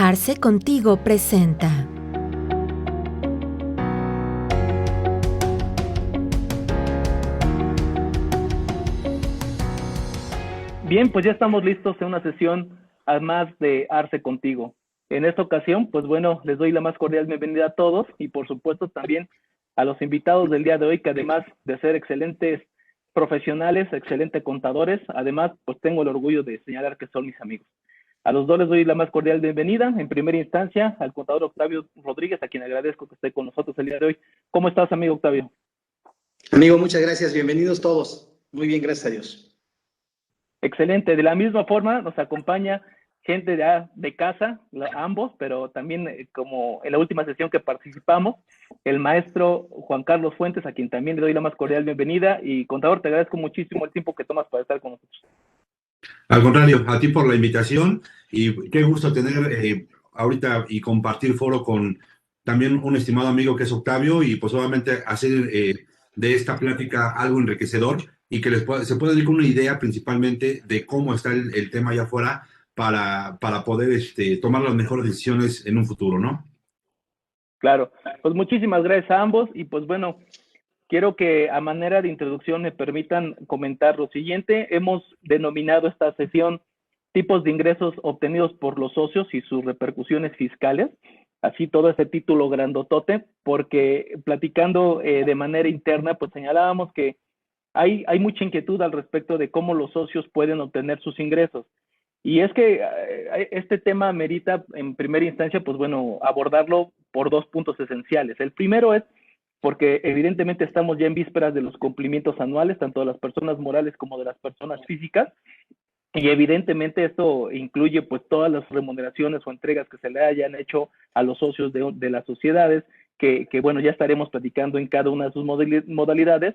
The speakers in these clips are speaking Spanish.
Arce Contigo presenta. Bien, pues ya estamos listos en una sesión más de Arce Contigo. En esta ocasión, pues bueno, les doy la más cordial bienvenida a todos y por supuesto también a los invitados del día de hoy, que además de ser excelentes profesionales, excelentes contadores, además pues tengo el orgullo de señalar que son mis amigos. A los dos les doy la más cordial bienvenida. En primera instancia, al contador Octavio Rodríguez, a quien agradezco que esté con nosotros el día de hoy. ¿Cómo estás, amigo Octavio? Amigo, muchas gracias. Bienvenidos todos. Muy bien, gracias a Dios. Excelente. De la misma forma nos acompaña gente de casa, ambos, pero también como en la última sesión que participamos, el maestro Juan Carlos Fuentes, a quien también le doy la más cordial bienvenida. Y contador, te agradezco muchísimo el tiempo que tomas para estar con nosotros. Al contrario, a ti por la invitación y qué gusto tener ahorita y compartir foro con también un estimado amigo que es Octavio y pues obviamente hacer de esta plática algo enriquecedor y que se pueda dar con una idea principalmente de cómo está el tema allá afuera para poder tomar las mejores decisiones en un futuro, ¿no? Claro, pues muchísimas gracias a ambos y pues bueno, quiero que a manera de introducción me permitan comentar lo siguiente. Hemos denominado esta sesión tipos de ingresos obtenidos por los socios y sus repercusiones fiscales. Así todo ese título grandotote, porque platicando de manera interna, pues señalábamos que hay mucha inquietud al respecto de cómo los socios pueden obtener sus ingresos. Y es que este tema merita en primera instancia, pues bueno, abordarlo por dos puntos esenciales. El primero es porque evidentemente estamos ya en vísperas de los cumplimientos anuales, tanto de las personas morales como de las personas físicas, y evidentemente esto incluye pues todas las remuneraciones o entregas que se le hayan hecho a los socios de las sociedades, que bueno, ya estaremos platicando en cada una de sus modalidades.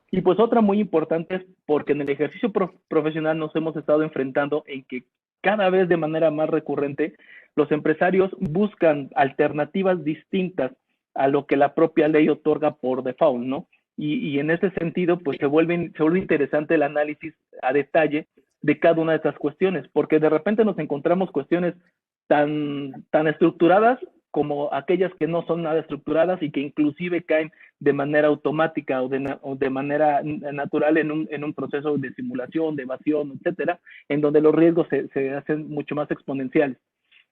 Y pues otra muy importante es porque en el ejercicio profesional nos hemos estado enfrentando en que cada vez de manera más recurrente los empresarios buscan alternativas distintas a lo que la propia ley otorga por default, ¿no? Y en ese sentido, pues se vuelve interesante el análisis a detalle de cada una de estas cuestiones, porque de repente nos encontramos cuestiones tan estructuradas como aquellas que no son nada estructuradas y que inclusive caen de manera automática o de manera natural en un proceso de simulación, de evasión, etcétera, en donde los riesgos se hacen mucho más exponenciales.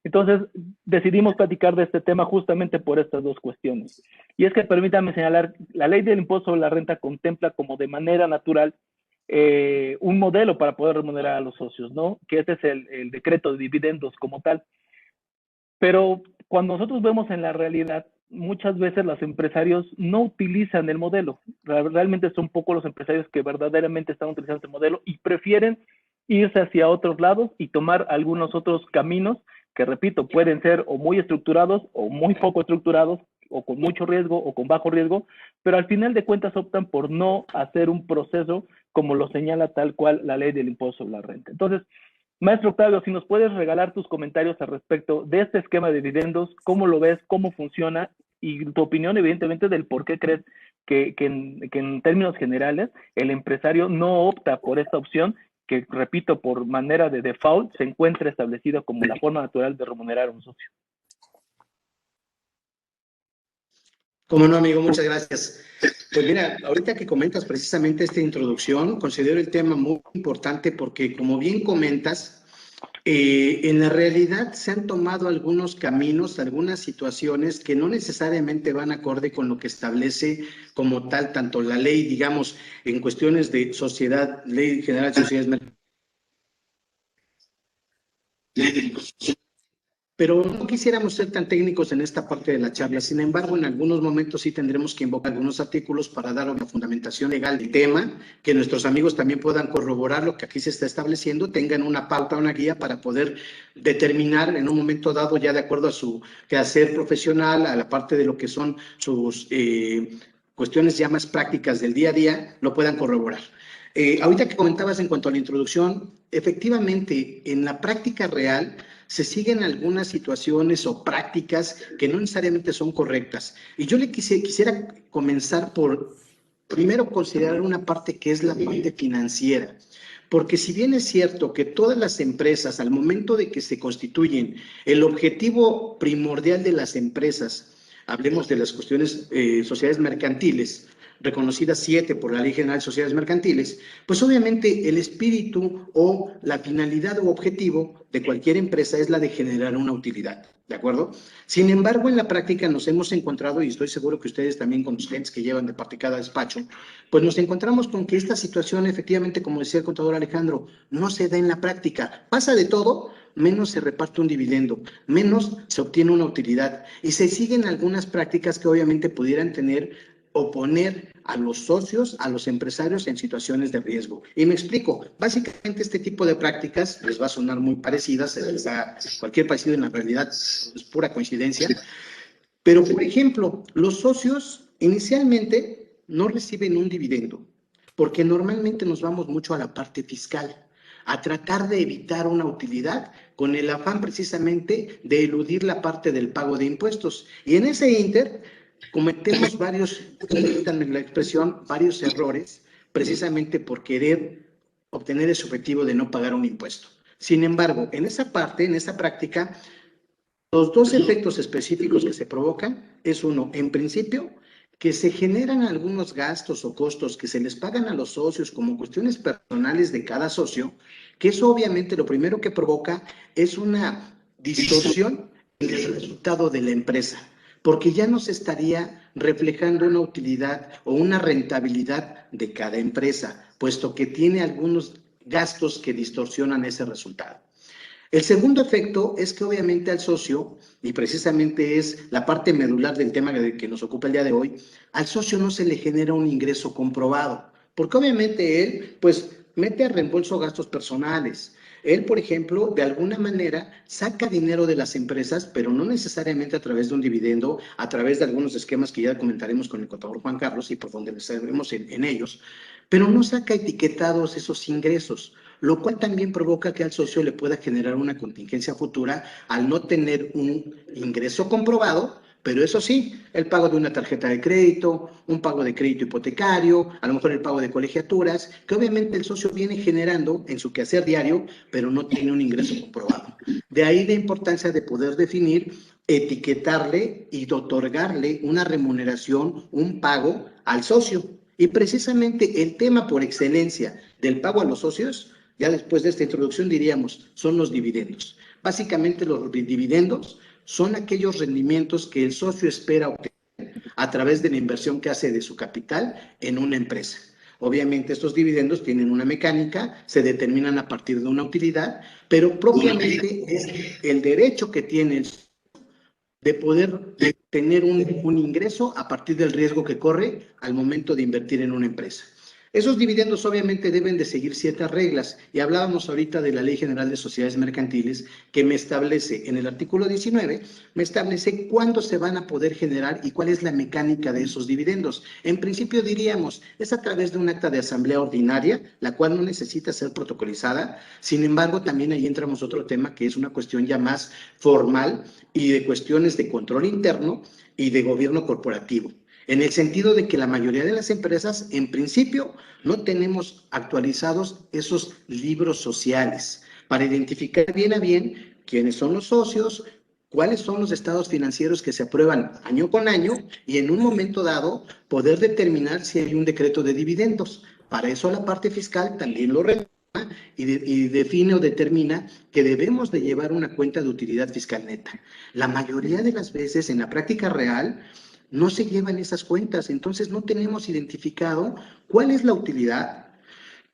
Entonces, decidimos platicar de este tema justamente por estas dos cuestiones. Y es que permítame señalar, la ley del impuesto sobre la renta contempla como de manera natural un modelo para poder remunerar a los socios, ¿no? Que este es el decreto de dividendos como tal. Pero cuando nosotros vemos en la realidad, muchas veces los empresarios no utilizan el modelo. Realmente son pocos los empresarios que verdaderamente están utilizando este modelo y prefieren irse hacia otros lados y tomar algunos otros caminos que, repito, pueden ser o muy estructurados o muy poco estructurados, o con mucho riesgo o con bajo riesgo, pero al final de cuentas optan por no hacer un proceso como lo señala tal cual la ley del impuesto sobre la renta. Entonces, maestro Octavio, si nos puedes regalar tus comentarios al respecto de este esquema de dividendos, cómo lo ves, cómo funciona y tu opinión, evidentemente, del por qué crees que en términos generales el empresario no opta por esta opción que, repito, por manera de default se encuentra establecida como la forma natural de remunerar a un socio. Como no, amigo, muchas gracias. Pues mira, ahorita que comentas precisamente esta introducción, considero el tema muy importante porque, como bien comentas, en la realidad se han tomado algunos caminos, algunas situaciones que no necesariamente van acorde con lo que establece como tal, tanto la ley, digamos, en cuestiones de sociedad, ley general de sociedades mercantiles. Pero no quisiéramos ser tan técnicos en esta parte de la charla. Sin embargo, en algunos momentos sí tendremos que invocar algunos artículos para dar una fundamentación legal del tema, que nuestros amigos también puedan corroborar lo que aquí se está estableciendo, tengan una pauta, una guía para poder determinar en un momento dado, ya de acuerdo a su quehacer profesional, a la parte de lo que son sus cuestiones ya más prácticas del día a día, lo puedan corroborar. Ahorita que comentabas en cuanto a la introducción, efectivamente, en la práctica real se siguen algunas situaciones o prácticas que no necesariamente son correctas. Y yo le quisiera comenzar por, primero, considerar una parte que es la parte financiera. porque si bien es cierto que todas las empresas, al momento de que se constituyen, el objetivo primordial de las empresas, hablemos de las cuestiones sociedades mercantiles, reconocidas 7 por la Ley General de Sociedades Mercantiles, pues obviamente el espíritu o la finalidad o objetivo de cualquier empresa es la de generar una utilidad, ¿de acuerdo? Sin embargo, en la práctica nos hemos encontrado, y estoy seguro que ustedes también con los clientes que llevan de parte cada despacho, pues nos encontramos con que esta situación, efectivamente, como decía el contador Alejandro, no se da en la práctica. Pasa de todo, menos se reparte un dividendo, menos se obtiene una utilidad, y se siguen algunas prácticas que obviamente pudieran tener o poner a los socios, a los empresarios en situaciones de riesgo. Y me explico, básicamente este tipo de prácticas les va a sonar muy parecidas, cualquier parecido en la realidad es pura coincidencia, pero por ejemplo, los socios inicialmente no reciben un dividendo, porque normalmente nos vamos mucho a la parte fiscal, a tratar de evitar una utilidad con el afán precisamente de eludir la parte del pago de impuestos. Y en ese ínter cometemos permítanme la expresión, varios errores, precisamente por querer obtener ese objetivo de no pagar un impuesto. Sin embargo, en esa parte, en esa práctica, los dos efectos específicos que se provocan es uno, en principio, que se generan algunos gastos o costos que se les pagan a los socios como cuestiones personales de cada socio, que eso obviamente lo primero que provoca es una distorsión en el resultado de la empresa, porque ya no se estaría reflejando una utilidad o una rentabilidad de cada empresa, puesto que tiene algunos gastos que distorsionan ese resultado. El segundo efecto es que obviamente al socio, y precisamente es la parte medular del tema que nos ocupa el día de hoy, al socio no se le genera un ingreso comprobado, porque obviamente él pues mete a reembolso gastos personales. Él, por ejemplo, de alguna manera saca dinero de las empresas, pero no necesariamente a través de un dividendo, a través de algunos esquemas que ya comentaremos con el contador Juan Carlos y por donde estaremos en ellos, pero no saca etiquetados esos ingresos, lo cual también provoca que al socio le pueda generar una contingencia futura al no tener un ingreso comprobado, pero eso sí, el pago de una tarjeta de crédito, un pago de crédito hipotecario, a lo mejor el pago de colegiaturas, que obviamente el socio viene generando en su quehacer diario, pero no tiene un ingreso comprobado. De ahí la importancia de poder definir, etiquetarle y otorgarle una remuneración, un pago al socio. Y precisamente el tema por excelencia del pago a los socios, ya después de esta introducción diríamos, son los dividendos. Básicamente los dividendos son aquellos rendimientos que el socio espera obtener a través de la inversión que hace de su capital en una empresa. Obviamente estos dividendos tienen una mecánica, se determinan a partir de una utilidad, pero propiamente es el derecho que tiene el socio de poder tener un ingreso a partir del riesgo que corre al momento de invertir en una empresa. Esos dividendos obviamente deben de seguir ciertas reglas y hablábamos ahorita de la Ley General de Sociedades Mercantiles que me establece en el artículo 19, me establece cuándo se van a poder generar y cuál es la mecánica de esos dividendos. En principio diríamos, es a través de un acta de asamblea ordinaria, la cual no necesita ser protocolizada, sin embargo también ahí entramos otro tema que es una cuestión ya más formal y de cuestiones de control interno y de gobierno corporativo. En el sentido de que la mayoría de las empresas, en principio, no tenemos actualizados esos libros sociales para identificar bien a bien quiénes son los socios, cuáles son los estados financieros que se aprueban año con año y en un momento dado poder determinar si hay un decreto de dividendos. Para eso la parte fiscal también lo reclama y define o determina que debemos de llevar una cuenta de utilidad fiscal neta. La mayoría de las veces en la práctica real no se llevan esas cuentas, entonces no tenemos identificado cuál es la utilidad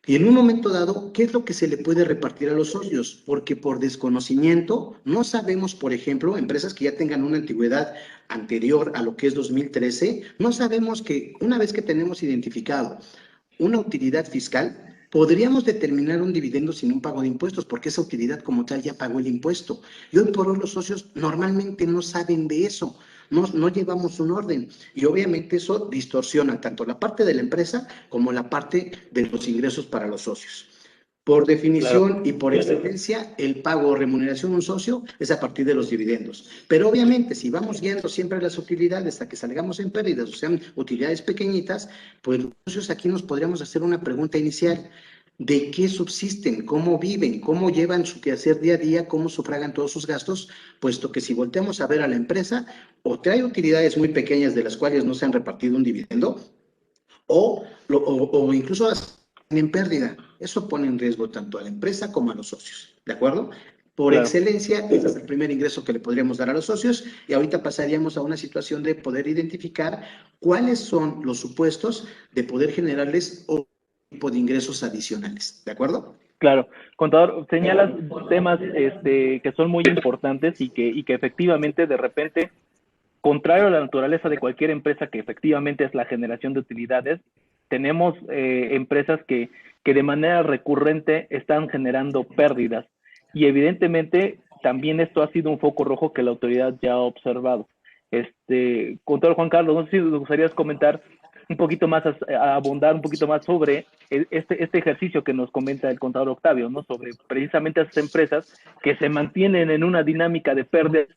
y en un momento dado, ¿qué es lo que se le puede repartir a los socios? Porque por desconocimiento no sabemos, por ejemplo, empresas que ya tengan una antigüedad anterior a lo que es 2013, no sabemos que una vez que tenemos identificado una utilidad fiscal, podríamos determinar un dividendo sin un pago de impuestos, porque esa utilidad como tal ya pagó el impuesto. Y hoy por hoy los socios normalmente no saben de eso. No llevamos un orden y obviamente eso distorsiona tanto la parte de la empresa como la parte de los ingresos para los socios. Por definición y por excelencia, el pago o remuneración de un socio es a partir de los dividendos. Pero obviamente, si vamos viendo siempre las utilidades hasta que salgamos en pérdidas, o sean utilidades pequeñitas, pues los socios aquí nos podríamos hacer una pregunta inicial. de qué subsisten, cómo viven, cómo llevan su quehacer día a día, cómo sufragan todos sus gastos, puesto que si volteamos a ver a la empresa, o trae utilidades muy pequeñas de las cuales no se han repartido un dividendo, o incluso en pérdida. Eso pone en riesgo tanto a la empresa como a los socios, ¿de acuerdo? Por Claro. excelencia, ese es el primer ingreso que le podríamos dar a los socios, y ahorita pasaríamos a una situación de poder identificar cuáles son los supuestos de poder generarles otro tipo de ingresos adicionales, ¿de acuerdo? Claro, contador, señalas temas que son muy importantes y que efectivamente de repente, contrario a la naturaleza de cualquier empresa que efectivamente es la generación de utilidades, tenemos empresas que de manera recurrente están generando pérdidas y evidentemente también esto ha sido un foco rojo que la autoridad ya ha observado. Contador Juan Carlos, no sé si nos gustaría comentar un poquito más, a abundar un poquito más sobre este ejercicio que nos comenta el contador Octavio, ¿no? Sobre precisamente esas empresas que se mantienen en una dinámica de pérdidas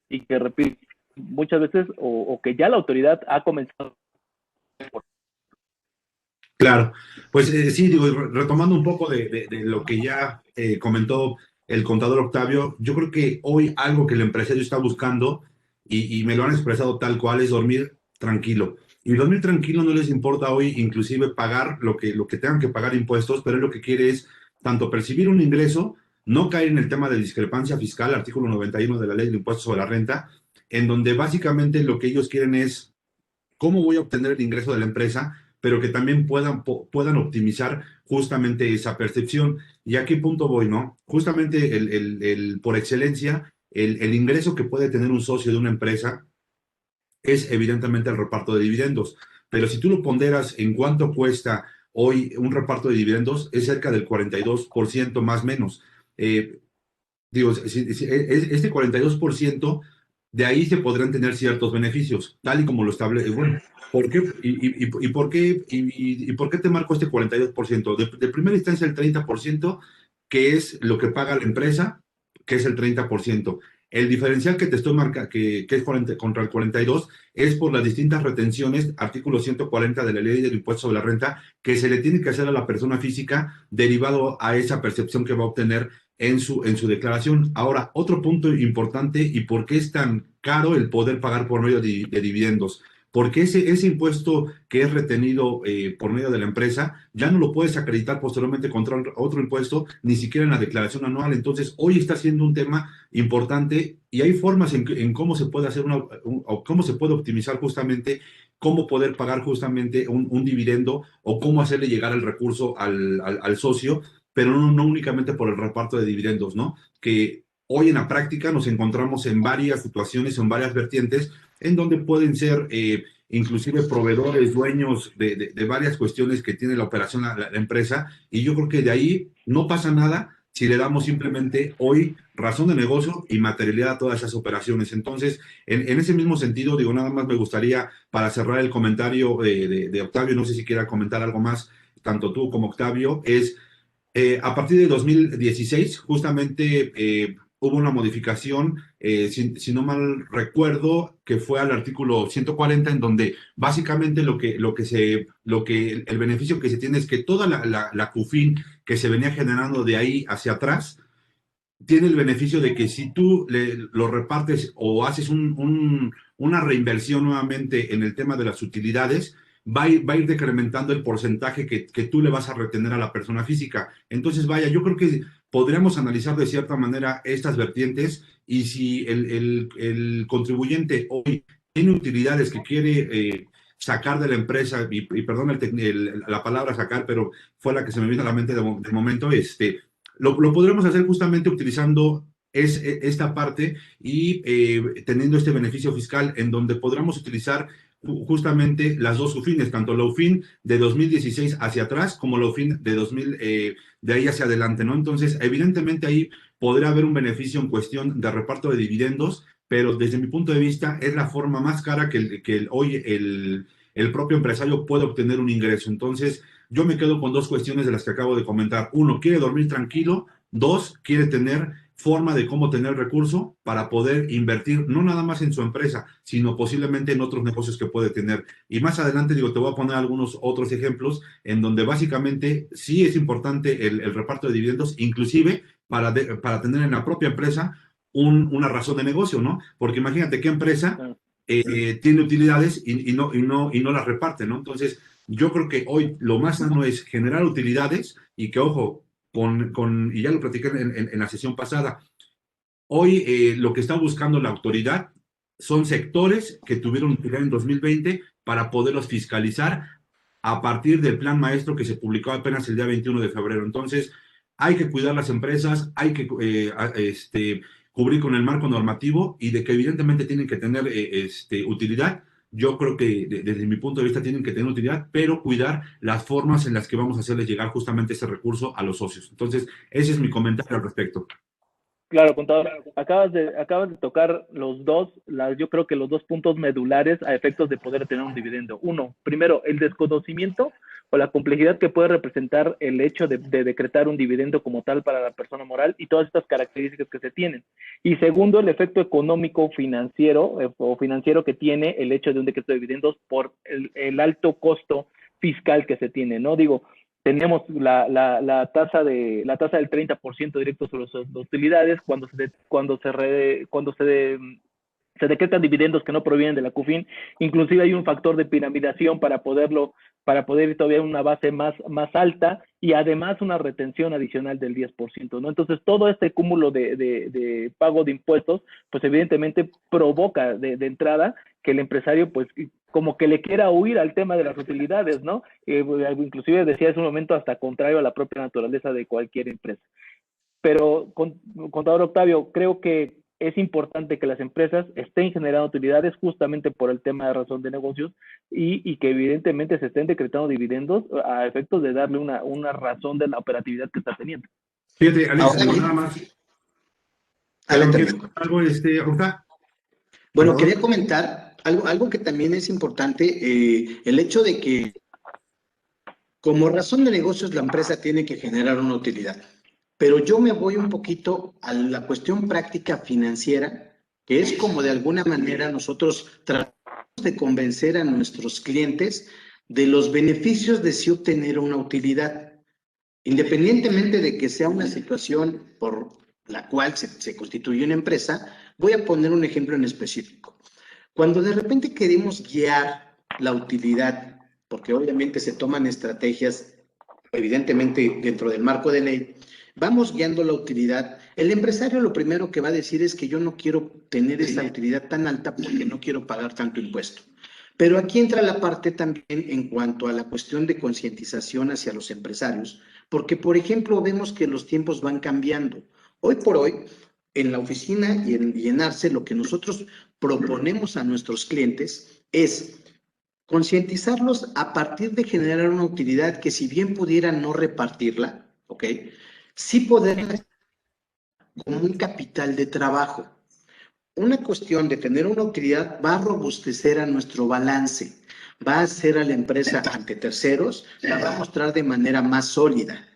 y que, repito, muchas veces, o que ya la autoridad ha comenzado. Claro, pues sí, digo, retomando un poco de lo que ya comentó el contador Octavio, yo creo que hoy algo que el empresario está buscando, y me lo han expresado tal cual, es dormir tranquilo. Y dormir tranquilo no les importa hoy inclusive pagar lo que tengan que pagar impuestos, pero él lo que quiere es tanto percibir un ingreso, no caer en el tema de discrepancia fiscal, artículo 91 de la Ley de Impuestos sobre la Renta, en donde básicamente lo que ellos quieren es cómo voy a obtener el ingreso de la empresa, pero que también puedan optimizar justamente esa percepción. ¿Y a qué punto voy, no? Justamente por excelencia, el ingreso que puede tener un socio de una empresa es evidentemente el reparto de dividendos. Pero si tú lo ponderas en cuánto cuesta hoy un reparto de dividendos, es cerca del 42% más o menos. Digo, este 42%, de ahí se podrán tener ciertos beneficios, tal y como lo establece. Bueno, ¿por qué? ¿Y por qué te marco este 42%? De primera instancia, el 30%, que es lo que paga la empresa, que es el 30%. El diferencial que te estoy marcando, que es contra el 42, es por las distintas retenciones, artículo 140 de la Ley del Impuesto sobre la Renta, que se le tiene que hacer a la persona física derivado a esa percepción que va a obtener en su declaración. Ahora, otro punto importante y por qué es tan caro el poder pagar por medio de dividendos. Porque ese impuesto que es retenido por medio de la empresa ya no lo puedes acreditar posteriormente contra otro impuesto, ni siquiera en la declaración anual. Entonces, hoy está siendo un tema importante y hay formas en cómo se puede hacer o cómo se puede optimizar justamente cómo poder pagar justamente un dividendo o cómo hacerle llegar el recurso al socio, pero no únicamente por el reparto de dividendos, ¿no? Que hoy en la práctica nos encontramos en varias situaciones, en varias vertientes, en donde pueden ser inclusive proveedores, dueños de varias cuestiones que tiene la operación la empresa, y yo creo que de ahí no pasa nada si le damos simplemente hoy razón de negocio y materialidad a todas esas operaciones. Entonces, en ese mismo sentido, digo, nada más me gustaría, para cerrar el comentario de Octavio, no sé si quiera comentar algo más, tanto tú como Octavio, es a partir de 2016, justamente hubo una modificación, si no mal recuerdo, que fue al artículo 140, en donde básicamente el beneficio que se tiene es que toda la CUFIN que se venía generando de ahí hacia atrás, tiene el beneficio de que si tú lo repartes o haces una reinversión nuevamente en el tema de las utilidades, va a ir decrementando el porcentaje que tú le vas a retener a la persona física. Entonces, vaya, yo creo que podríamos analizar de cierta manera estas vertientes, y si el contribuyente hoy tiene utilidades que quiere sacar de la empresa, y perdón la palabra sacar, pero fue la que se me vino a la mente de momento, lo podremos hacer justamente utilizando esta parte y teniendo este beneficio fiscal, en donde podremos utilizar justamente las dos UFINes, tanto la UFIN de 2016 hacia atrás como la UFIN de ahí hacia adelante, ¿no? Entonces, evidentemente ahí podrá haber un beneficio en cuestión de reparto de dividendos, pero desde mi punto de vista es la forma más cara que hoy el propio empresario puede obtener un ingreso. Entonces, yo me quedo con dos cuestiones de las que acabo de comentar. Uno, quiere dormir tranquilo, Dos, quiere tener forma de cómo tener recurso para poder invertir, no nada más en su empresa, sino posiblemente en otros negocios que puede tener. Y más adelante, digo, te voy a poner algunos otros ejemplos en donde básicamente sí es importante el reparto de dividendos, inclusive para tener en la propia empresa una razón de negocio, ¿no? Porque imagínate qué empresa tiene utilidades y no las reparte, ¿no? Entonces, yo creo que hoy lo más sano es generar utilidades y que, ojo, y ya lo platiqué en la sesión pasada, hoy lo que está buscando la autoridad son sectores que tuvieron utilidad en 2020 para poderlos fiscalizar a partir del plan maestro que se publicó apenas el día 21 de febrero. Entonces, hay que cuidar las empresas, hay que cubrir con el marco normativo y de que evidentemente tienen que tener utilidad. Yo creo que desde mi punto de vista tienen que tener utilidad, pero cuidar las formas en las que vamos a hacerles llegar justamente ese recurso a los socios. Entonces, ese es mi comentario al respecto. Claro, contador, acabas de tocar yo creo que los dos puntos medulares a efectos de poder tener un dividendo. Uno, primero, el desconocimiento o la complejidad que puede representar el hecho de decretar un dividendo como tal para la persona moral y todas estas características que se tienen. Y segundo, el efecto económico financiero o financiero que tiene el hecho de un decreto de dividendos por el alto costo fiscal que se tiene, ¿no? Digo, tenemos la tasa del 30% directo sobre las utilidades se decretan dividendos que no provienen de la CUFIN. Inclusive hay un factor de piramidación para poder ir todavía a una base más alta y además una retención adicional del 10%, ¿no? Entonces, todo este cúmulo de pago de impuestos, pues evidentemente provoca de entrada que el empresario, pues, como que le quiera huir al tema de las utilidades, ¿no? Inclusive decía en un momento hasta contrario a la propia naturaleza de cualquier empresa. Pero, contador Octavio, creo que es importante que las empresas estén generando utilidades justamente por el tema de razón de negocios y que evidentemente se estén decretando dividendos a efectos de darle una razón de la operatividad que está teniendo. Fíjate, Alex, nada más. ¿Algo, Ruta? Bueno, quería comentar algo que también es importante, el hecho de que como razón de negocios la empresa tiene que generar una utilidad. Pero yo me voy un poquito a la cuestión práctica financiera, que es como de alguna manera nosotros tratamos de convencer a nuestros clientes de los beneficios de sí obtener una utilidad. Independientemente de que sea una situación por la cual se constituye una empresa, voy a poner un ejemplo en específico. Cuando de repente queremos guiar la utilidad, porque obviamente se toman estrategias, evidentemente dentro del marco de ley, vamos guiando la utilidad. El empresario lo primero que va a decir es que yo no quiero tener esa utilidad tan alta porque no quiero pagar tanto impuesto. Pero aquí entra la parte también en cuanto a la cuestión de concientización hacia los empresarios, porque, por ejemplo, vemos que los tiempos van cambiando. Hoy por hoy, en la oficina y en Arce, lo que nosotros proponemos a nuestros clientes es concientizarlos a partir de generar una utilidad que, si bien pudieran no repartirla, ¿ok?, sí poder como un capital de trabajo. Una cuestión de tener una utilidad va a robustecer a nuestro balance, va a hacer a la empresa ante terceros, la va a mostrar de manera más sólida,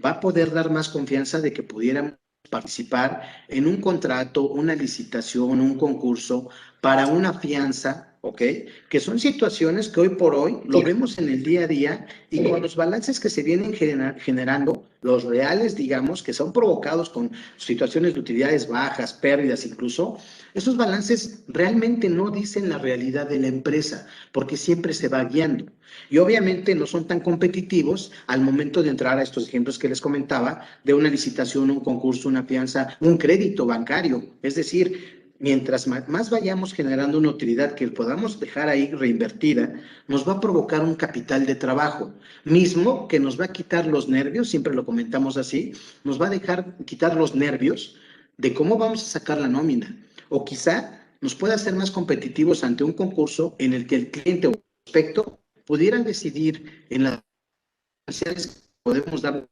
va a poder dar más confianza de que pudiéramos participar en un contrato, una licitación, un concurso para una fianza, ¿ok? Que son situaciones que hoy por hoy lo vemos en el día a día y con los balances que se vienen generando, los reales, digamos, que son provocados con situaciones de utilidades bajas, pérdidas incluso, esos balances realmente no dicen la realidad de la empresa, porque siempre se va guiando. Y obviamente no son tan competitivos al momento de entrar a estos ejemplos que les comentaba, de una licitación, un concurso, una fianza, un crédito bancario. Es decir, mientras más vayamos generando una utilidad que podamos dejar ahí reinvertida, nos va a provocar un capital de trabajo, mismo que nos va a quitar los nervios, siempre lo comentamos así, nos va a dejar quitar los nervios de cómo vamos a sacar la nómina. O quizá nos pueda hacer más competitivos ante un concurso en el que el cliente o el prospecto pudieran decidir en las comerciales que podemos dar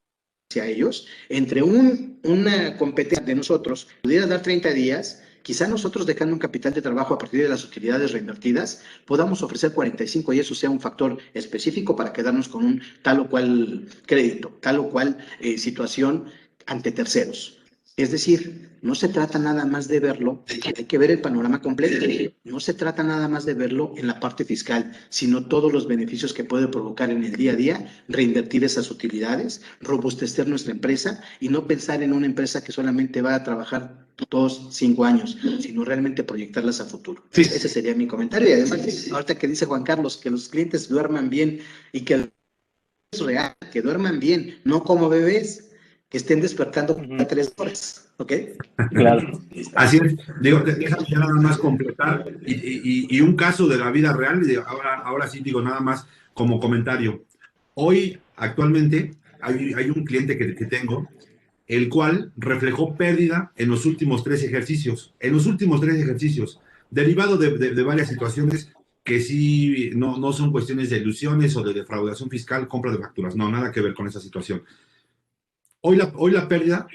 hacia ellos, entre una competencia de nosotros, pudiera dar 30 días, quizá nosotros dejando un capital de trabajo a partir de las utilidades reinvertidas, podamos ofrecer 45 y eso sea un factor específico para quedarnos con un tal o cual crédito, tal o cual situación ante terceros. Es decir, no se trata nada más de verlo, hay que ver el panorama completo. No se trata nada más de verlo en la parte fiscal, sino todos los beneficios que puede provocar en el día a día, reinvertir esas utilidades, robustecer nuestra empresa y no pensar en una empresa que solamente va a trabajar 2, 5 años, sino realmente proyectarlas a futuro. Sí. Ese sería mi comentario. Y además, ahorita que dice Juan Carlos, que los clientes duerman bien y que es real, que duerman bien, no como bebés, que estén despertando cada 3 horas, ¿ok? Claro. Así es, digo, déjame ya nada más completar y un caso de la vida real, y ahora sí digo nada más como comentario. Hoy, actualmente, hay un cliente que tengo, el cual reflejó pérdida en los últimos 3 ejercicios, derivado de varias situaciones que sí no son cuestiones de ilusiones o de defraudación fiscal, compra de facturas, no, nada que ver con esa situación. Hoy la pérdida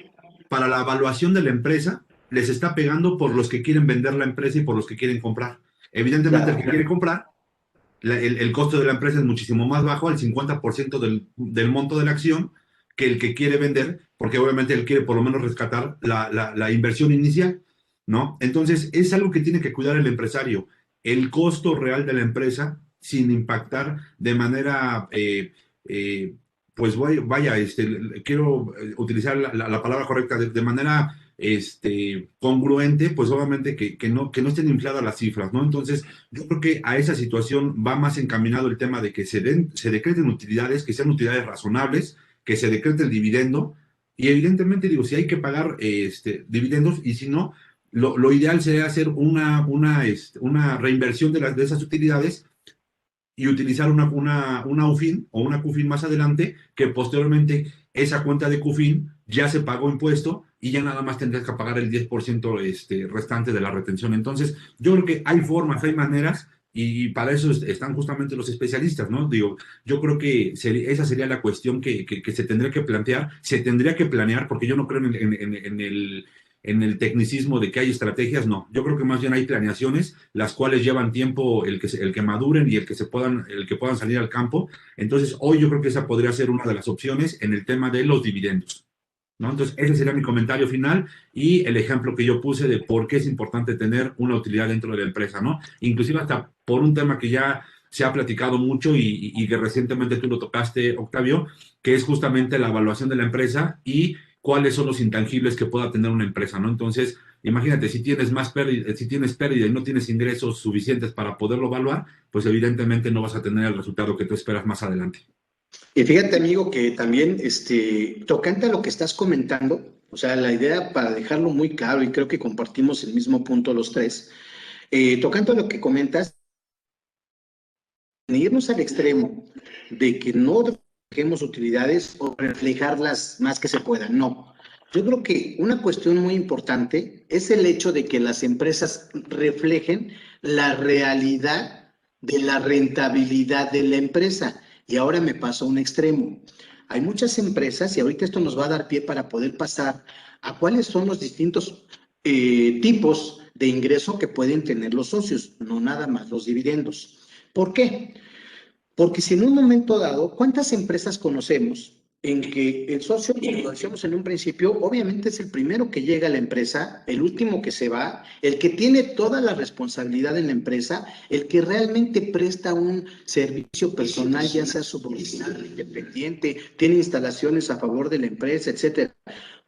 para la evaluación de la empresa les está pegando por los que quieren vender la empresa y por los que quieren comprar. Evidentemente, el que quiere comprar, el costo de la empresa es muchísimo más bajo, al 50% del monto de la acción, que el que quiere vender, porque obviamente él quiere por lo menos rescatar la inversión inicial, ¿no? Entonces, es algo que tiene que cuidar el empresario, el costo real de la empresa sin impactar de manera pues vaya, quiero utilizar la palabra correcta, de manera congruente, pues obviamente que no estén infladas las cifras, ¿no? Entonces, yo creo que a esa situación va más encaminado el tema de que se decreten utilidades, que sean utilidades razonables, que se decrete el dividendo, y evidentemente, digo, si hay que pagar dividendos, y si no, lo ideal sería hacer una reinversión de esas utilidades y utilizar una UFIN o una CUFIN más adelante, que posteriormente esa cuenta de CUFIN ya se pagó impuesto y ya nada más tendrás que pagar el 10% restante de la retención. Entonces, yo creo que hay formas, hay maneras, y para eso están justamente los especialistas, ¿no? Digo, yo creo que esa sería la cuestión que se tendría que plantear, se tendría que planear, porque yo no creo en el tecnicismo de que hay estrategias, no. Yo creo que más bien hay planeaciones, las cuales llevan tiempo el que maduren y el que puedan salir al campo. Entonces, hoy yo creo que esa podría ser una de las opciones en el tema de los dividendos, ¿no? Entonces, ese sería mi comentario final y el ejemplo que yo puse de por qué es importante tener una utilidad dentro de la empresa, ¿no? Inclusive hasta por un tema que ya se ha platicado mucho y que recientemente tú lo tocaste, Octavio, que es justamente la evaluación de la empresa y cuáles son los intangibles que pueda tener una empresa, ¿no? Entonces, imagínate, si tienes pérdida y no tienes ingresos suficientes para poderlo evaluar, pues evidentemente no vas a tener el resultado que tú esperas más adelante. Y fíjate, amigo, que también, tocante a lo que estás comentando, o sea, la idea para dejarlo muy claro, y creo que compartimos el mismo punto los tres, tocante a lo que comentas, irnos al extremo de que no reflejemos utilidades o reflejarlas más que se pueda, no. Yo creo que una cuestión muy importante es el hecho de que las empresas reflejen la realidad de la rentabilidad de la empresa. Y ahora me paso a un extremo. Hay muchas empresas, y ahorita esto nos va a dar pie para poder pasar a cuáles son los distintos tipos de ingreso que pueden tener los socios, no nada más los dividendos. ¿Por qué? Porque si en un momento dado, ¿cuántas empresas conocemos en que el socio, como lo decíamos en un principio, obviamente es el primero que llega a la empresa, el último que se va, el que tiene toda la responsabilidad en la empresa, el que realmente presta un servicio personal, ya sea subordinado, independiente, tiene instalaciones a favor de la empresa, etcétera?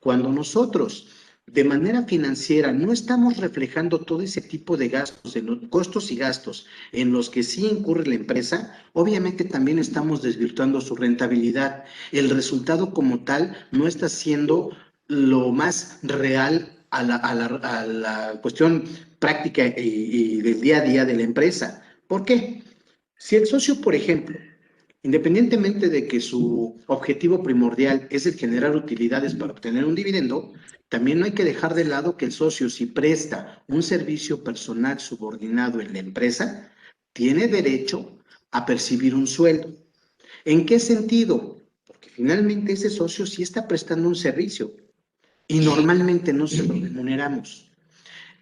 Cuando nosotros de manera financiera no estamos reflejando todo ese tipo de gastos, en los costos y gastos en los que sí incurre la empresa, obviamente también estamos desvirtuando su rentabilidad. El resultado como tal no está siendo lo más real a la cuestión práctica y del día a día de la empresa. ¿Por qué? Si el socio, por ejemplo, independientemente de que su objetivo primordial es el generar utilidades para obtener un dividendo, también no hay que dejar de lado que el socio, si presta un servicio personal subordinado en la empresa, tiene derecho a percibir un sueldo. ¿En qué sentido? Porque finalmente ese socio sí está prestando un servicio y normalmente no se lo remuneramos.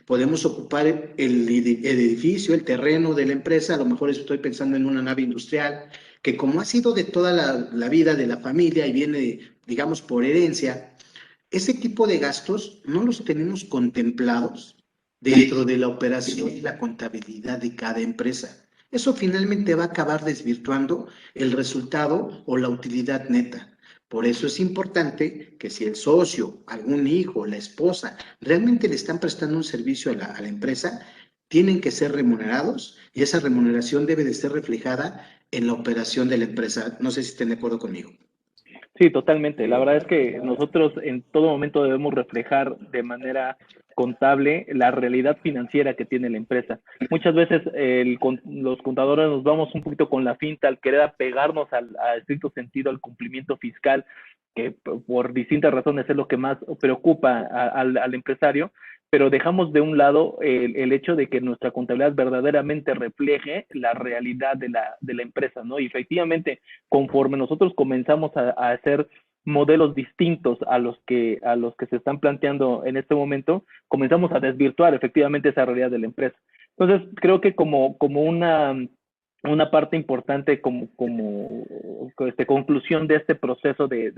Podemos ocupar el edificio, el terreno de la empresa, a lo mejor estoy pensando en una nave industrial, que como ha sido de toda la vida de la familia y viene, digamos, por herencia, Ese tipo de gastos no los tenemos contemplados dentro de la operación y la contabilidad de cada empresa. Eso finalmente va a acabar desvirtuando el resultado o la utilidad neta. Por eso es importante que si el socio, algún hijo, la esposa, realmente le están prestando un servicio a la empresa, tienen que ser remunerados y esa remuneración debe de ser reflejada en la operación de la empresa. No sé si estén de acuerdo conmigo. Sí, totalmente. La verdad es que nosotros en todo momento debemos reflejar de manera contable la realidad financiera que tiene la empresa. Muchas veces los contadores nos vamos un poquito con la finta al querer apegarnos a estricto sentido al cumplimiento fiscal, que por distintas razones es lo que más preocupa al empresario, pero dejamos de un lado el hecho de que nuestra contabilidad verdaderamente refleje la realidad de la empresa, ¿no? Y efectivamente, conforme nosotros comenzamos a hacer modelos distintos a los que se están planteando en este momento, comenzamos a desvirtuar efectivamente esa realidad de la empresa. Entonces, creo que como una parte importante como conclusión de este proceso de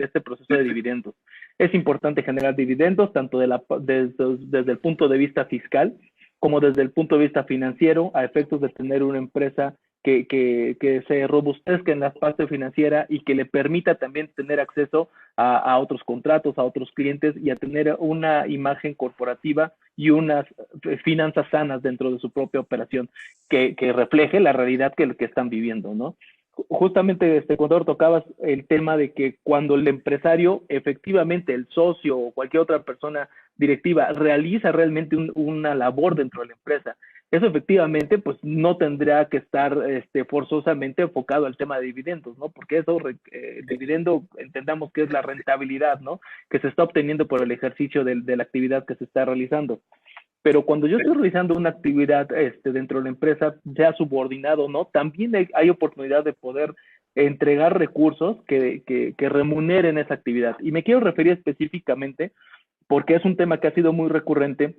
dividendos. Es importante generar dividendos tanto desde el punto de vista fiscal como desde el punto de vista financiero a efectos de tener una empresa que se robustezca en la parte financiera y que le permita también tener acceso a otros contratos, a otros clientes y a tener una imagen corporativa y unas finanzas sanas dentro de su propia operación que refleje la realidad que están viviendo, ¿no? Justamente, contador, tocabas el tema de que cuando el empresario, efectivamente, el socio o cualquier otra persona directiva realiza realmente una labor dentro de la empresa, eso efectivamente pues no tendrá que estar forzosamente enfocado al tema de dividendos, ¿no? Porque eso, el dividendo, entendamos que es la rentabilidad, ¿no? Que se está obteniendo por el ejercicio de la actividad que se está realizando. Pero cuando yo estoy realizando una actividad dentro de la empresa, sea subordinado o no, también hay oportunidad de poder entregar recursos que remuneren esa actividad. Y me quiero referir específicamente, porque es un tema que ha sido muy recurrente,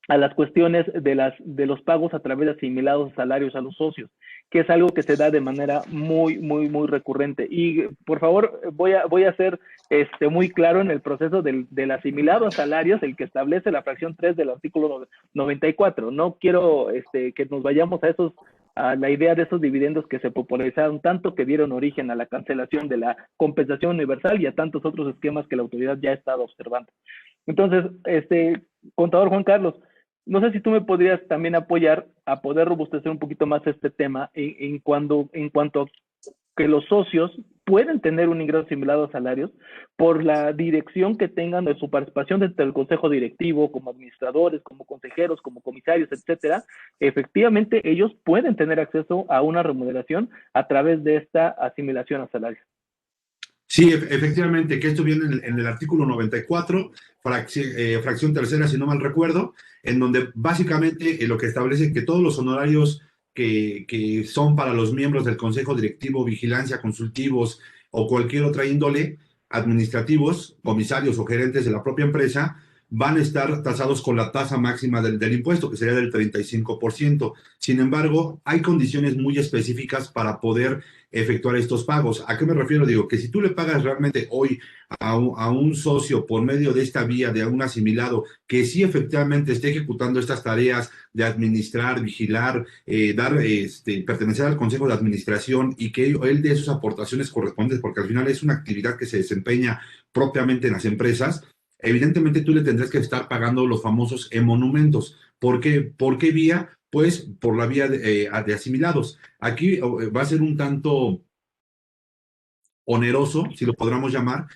a las cuestiones de los pagos a través de asimilados salarios a los socios, que es algo que se da de manera muy, muy, muy recurrente. Y por favor, voy a ser muy claro en el proceso del asimilado a salarios, el que establece la fracción 3 del artículo 94. No quiero que nos vayamos a la idea de esos dividendos que se popularizaron tanto, que dieron origen a la cancelación de la compensación universal y a tantos otros esquemas que la autoridad ya ha estado observando. Entonces, contador Juan Carlos, no sé si tú me podrías también apoyar a poder robustecer un poquito más este tema en cuanto a que los socios pueden tener un ingreso similar a salarios por la dirección que tengan de su participación dentro del consejo directivo, como administradores, como consejeros, como comisarios, etcétera. Efectivamente, ellos pueden tener acceso a una remuneración a través de esta asimilación a salarios. Sí, efectivamente, que esto viene en el artículo 94, fracción tercera, si no mal recuerdo, en donde básicamente lo que establece que todos los honorarios que son para los miembros del Consejo Directivo, Vigilancia, Consultivos o cualquier otra índole, administrativos, comisarios o gerentes de la propia empresa, van a estar tasados con la tasa máxima del impuesto, que sería del 35%. Sin embargo, hay condiciones muy específicas para poder efectuar estos pagos. ¿A qué me refiero? Digo, que si tú le pagas realmente hoy a un socio por medio de esta vía de un asimilado que sí efectivamente esté ejecutando estas tareas de administrar, vigilar, pertenecer al consejo de administración y que él dé sus aportaciones correspondientes, porque al final es una actividad que se desempeña propiamente en las empresas, evidentemente tú le tendrás que estar pagando los famosos emolumentos. ¿Por qué? ¿Por qué vía? Pues por la vía de asimilados. Aquí va a ser un tanto oneroso, si lo podríamos llamar,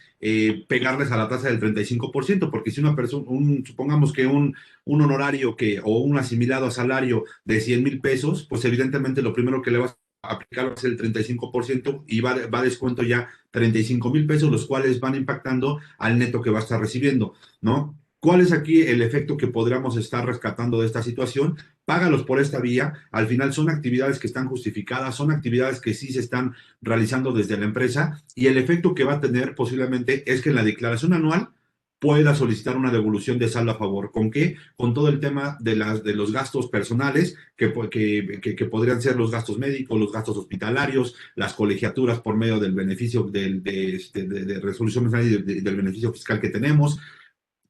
pegarles a la tasa del 35%, porque si una persona, supongamos que un honorario o un asimilado a salario de 100,000 pesos, pues evidentemente lo primero que le vas a aplicar va a ser el 35% y va a descuento ya 35,000 pesos, los cuales van impactando al neto que va a estar recibiendo, ¿no? ¿Cuál es aquí el efecto que podríamos estar rescatando de esta situación? Págalos por esta vía. Al final son actividades que están justificadas, son actividades que sí se están realizando desde la empresa y el efecto que va a tener posiblemente es que en la declaración anual pueda solicitar una devolución de saldo a favor. ¿Con qué? Con todo el tema de los gastos personales, que podrían ser los gastos médicos, los gastos hospitalarios, las colegiaturas por medio del beneficio de resolución mensual y del beneficio fiscal que tenemos.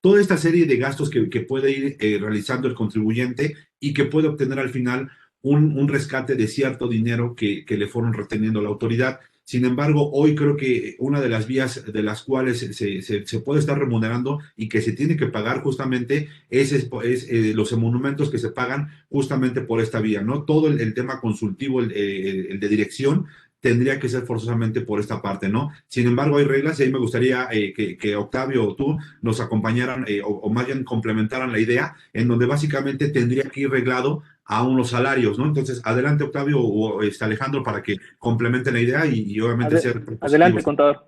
toda esta serie de gastos que puede ir realizando el contribuyente y que puede obtener al final un rescate de cierto dinero que le fueron reteniendo la autoridad. Sin embargo, hoy creo que una de las vías de las cuales se puede estar remunerando y que se tiene que pagar justamente es los emolumentos que se pagan justamente por esta vía, ¿no? Todo el tema consultivo, el de dirección, tendría que ser forzosamente por esta parte, ¿no? Sin embargo, hay reglas y ahí me gustaría que Octavio o tú nos acompañaran o más bien complementaran la idea en donde básicamente tendría que ir reglado a unos salarios, ¿no? Entonces, adelante Octavio o Alejandro para que complemente la idea y obviamente ser Adelante, propositivos. contador.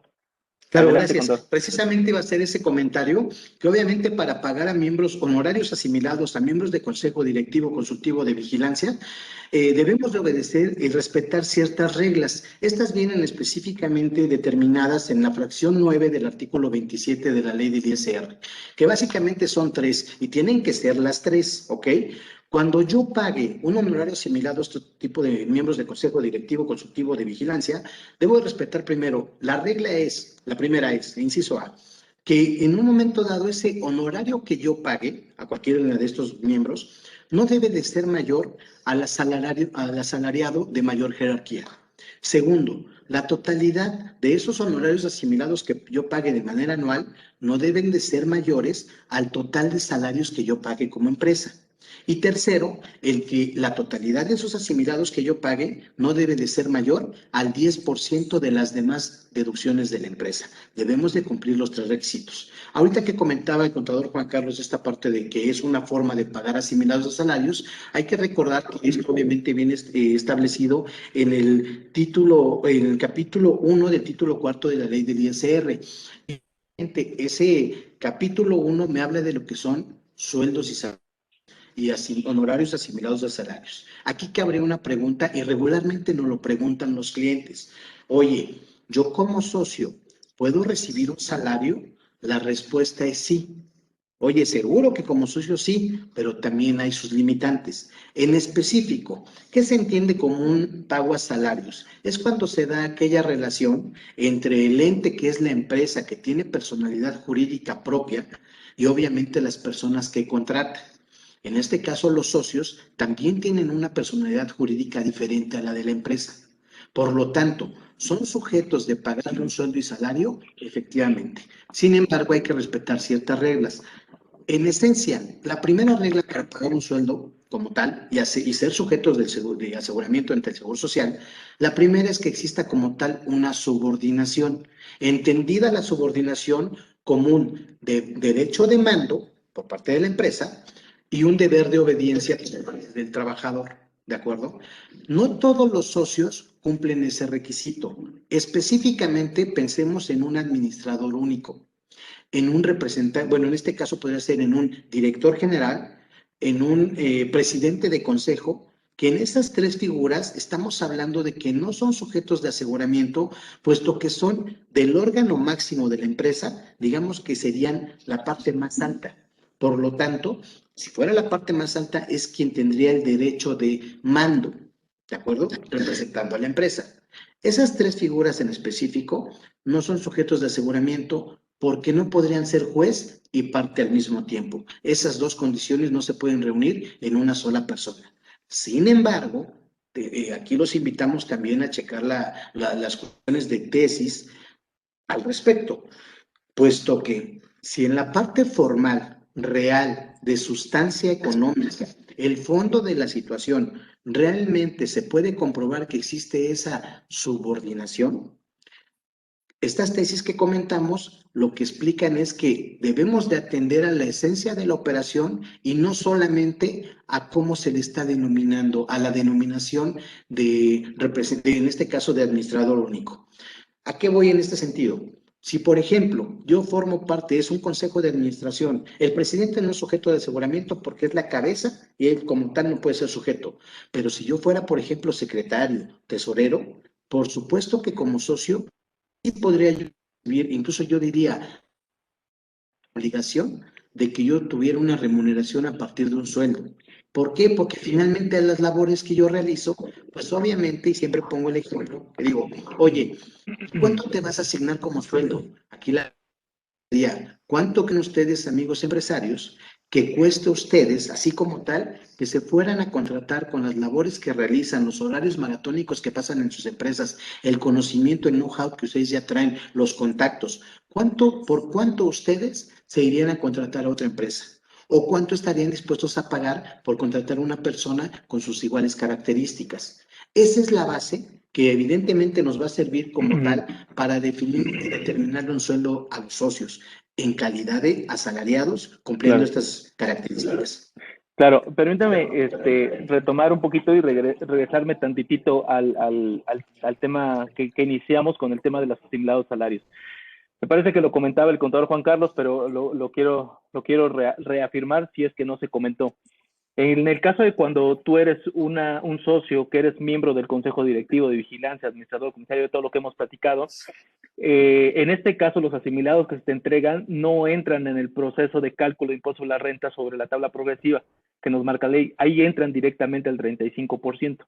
Claro, Adelante, gracias. contador. Precisamente iba a ser ese comentario que obviamente para pagar a miembros honorarios asimilados, a miembros de consejo directivo, consultivo de vigilancia, debemos de obedecer y respetar ciertas reglas. Estas vienen específicamente determinadas en la fracción 9 del artículo 27 de la ley del ISR, que básicamente son 3 y tienen que ser las 3, ¿ok? Cuando yo pague un honorario asimilado a este tipo de miembros de consejo directivo, consultivo de vigilancia, debo respetar primero, la primera es, inciso A, que en un momento dado ese honorario que yo pague a cualquiera de estos miembros no debe de ser mayor al asalariado de mayor jerarquía. Segundo, la totalidad de esos honorarios asimilados que yo pague de manera anual no deben de ser mayores al total de salarios que yo pague como empresa. Y tercero, el que la totalidad de esos asimilados que yo pague no debe de ser mayor al 10% de las demás deducciones de la empresa. Debemos de cumplir los 3 requisitos. Ahorita que comentaba el contador Juan Carlos esta parte de que es una forma de pagar asimilados a salarios, hay que recordar que esto obviamente viene establecido en el capítulo 1 del título 4 de la ley del ISR. Ese capítulo 1 me habla de lo que son sueldos y salarios y así, honorarios asimilados a salarios. Aquí cabría una pregunta y regularmente nos lo preguntan los clientes. Oye, yo como socio, ¿puedo recibir un salario? La respuesta es sí. Oye, seguro que como socio sí, pero también hay sus limitantes. En específico, ¿qué se entiende como un pago a salarios? Es cuando se da aquella relación entre el ente que es la empresa que tiene personalidad jurídica propia y obviamente las personas que contratan. En este caso, los socios también tienen una personalidad jurídica diferente a la de la empresa. Por lo tanto, ¿son sujetos de pagar un sueldo y salario? Efectivamente. Sin embargo, hay que respetar ciertas reglas. En esencia, la primera regla para pagar un sueldo como tal y ser sujetos de aseguramiento ante el Seguro Social, la primera es que exista como tal una subordinación. Entendida la subordinación como un derecho de mando por parte de la empresa y un deber de obediencia del trabajador, ¿de acuerdo? No todos los socios cumplen ese requisito. Específicamente, pensemos en un administrador único, en un representante, bueno, en este caso podría ser en un director general, en un presidente de consejo, que en esas 3 figuras estamos hablando de que no son sujetos de aseguramiento, puesto que son del órgano máximo de la empresa, digamos que serían la parte más alta. Por lo tanto, si fuera la parte más alta, es quien tendría el derecho de mando, ¿de acuerdo? Representando a la empresa. Esas 3 figuras en específico no son sujetos de aseguramiento porque no podrían ser juez y parte al mismo tiempo. Esas 2 condiciones no se pueden reunir en una sola persona. Sin embargo, aquí los invitamos también a checar las cuestiones de tesis al respecto, puesto que si en la parte formal, real, de sustancia económica, el fondo de la situación, realmente se puede comprobar que existe esa subordinación, estas tesis que comentamos lo que explican es que debemos de atender a la esencia de la operación y no solamente a cómo se le está denominando, a la denominación de representante, en este caso de administrador único. ¿A qué voy en este sentido? Si, por ejemplo, yo formo parte, es un consejo de administración, el presidente no es sujeto de aseguramiento porque es la cabeza y él como tal no puede ser sujeto. Pero si yo fuera, por ejemplo, secretario, tesorero, por supuesto que como socio sí podría yo vivir, incluso yo diría, obligación de que yo tuviera una remuneración a partir de un sueldo. ¿Por qué? Porque finalmente las labores que yo realizo, pues obviamente, y siempre pongo el ejemplo, que digo, oye, ¿cuánto te vas a asignar como sueldo? Aquí la ¿Cuánto creen ustedes, amigos empresarios, que cueste a ustedes, así como tal, que se fueran a contratar con las labores que realizan, los horarios maratónicos que pasan en sus empresas, el conocimiento, el know-how que ustedes ya traen, los contactos? ¿Por cuánto ustedes se irían a contratar a otra empresa? ¿O cuánto estarían dispuestos a pagar por contratar a una persona con sus iguales características? Esa es la base que evidentemente nos va a servir como tal para definir y determinar un sueldo a los socios en calidad de asalariados cumpliendo estas características. Claro, permítame retomar un poquito y regresarme tantitito al tema que iniciamos con el tema de los asimilados salarios. Me parece que lo comentaba el contador Juan Carlos, pero lo quiero reafirmar si es que no se comentó. En el caso de cuando tú eres un socio, que eres miembro del consejo directivo de vigilancia, administrador, comisario, de todo lo que hemos platicado, en este caso los asimilados que se te entregan no entran en el proceso de cálculo de impuesto a la renta sobre la tabla progresiva que nos marca la ley. Ahí entran directamente al 35%,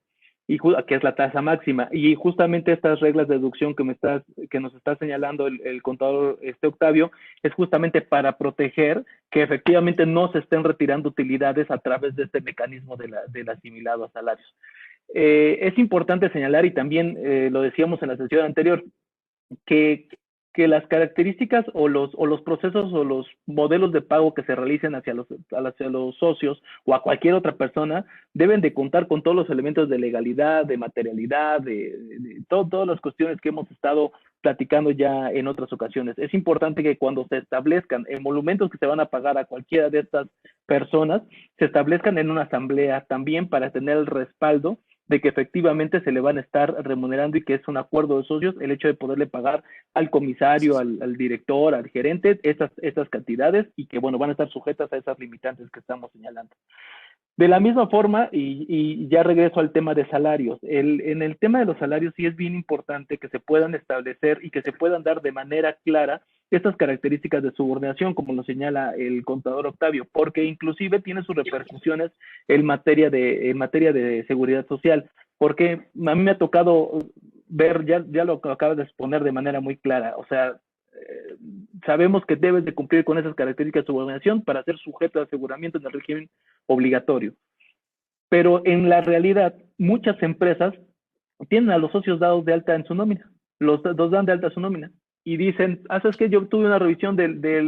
que es la tasa máxima. Y justamente estas reglas de deducción que nos está señalando el contador Octavio es justamente para proteger que efectivamente no se estén retirando utilidades a través de este mecanismo del asimilado a salarios. Es importante señalar, y también lo decíamos en la sesión anterior, que las características o los procesos o los modelos de pago que se realicen hacia los socios o a cualquier otra persona deben de contar con todos los elementos de legalidad, de materialidad, de todas las cuestiones que hemos estado platicando ya en otras ocasiones. Es importante que cuando se establezcan emolumentos que se van a pagar a cualquiera de estas personas, se establezcan en una asamblea también para tener el respaldo de que efectivamente se le van a estar remunerando y que es un acuerdo de socios el hecho de poderle pagar al comisario, al director, al gerente, esas cantidades y que, bueno, van a estar sujetas a esas limitantes que estamos señalando. De la misma forma, y ya regreso al tema de salarios, en el tema de los salarios sí es bien importante que se puedan establecer y que se puedan dar de manera clara estas características de subordinación, como lo señala el contador Octavio, porque inclusive tiene sus repercusiones en materia de seguridad social, porque a mí me ha tocado ver, ya lo acabas de exponer de manera muy clara, o sea, sabemos que debes de cumplir con esas características de subordinación para ser sujeto de aseguramiento en el régimen obligatorio. Pero en la realidad, muchas empresas tienen a los socios dados de alta en su nómina, los dan de alta su nómina y dicen, ¿sabes qué? Yo tuve una revisión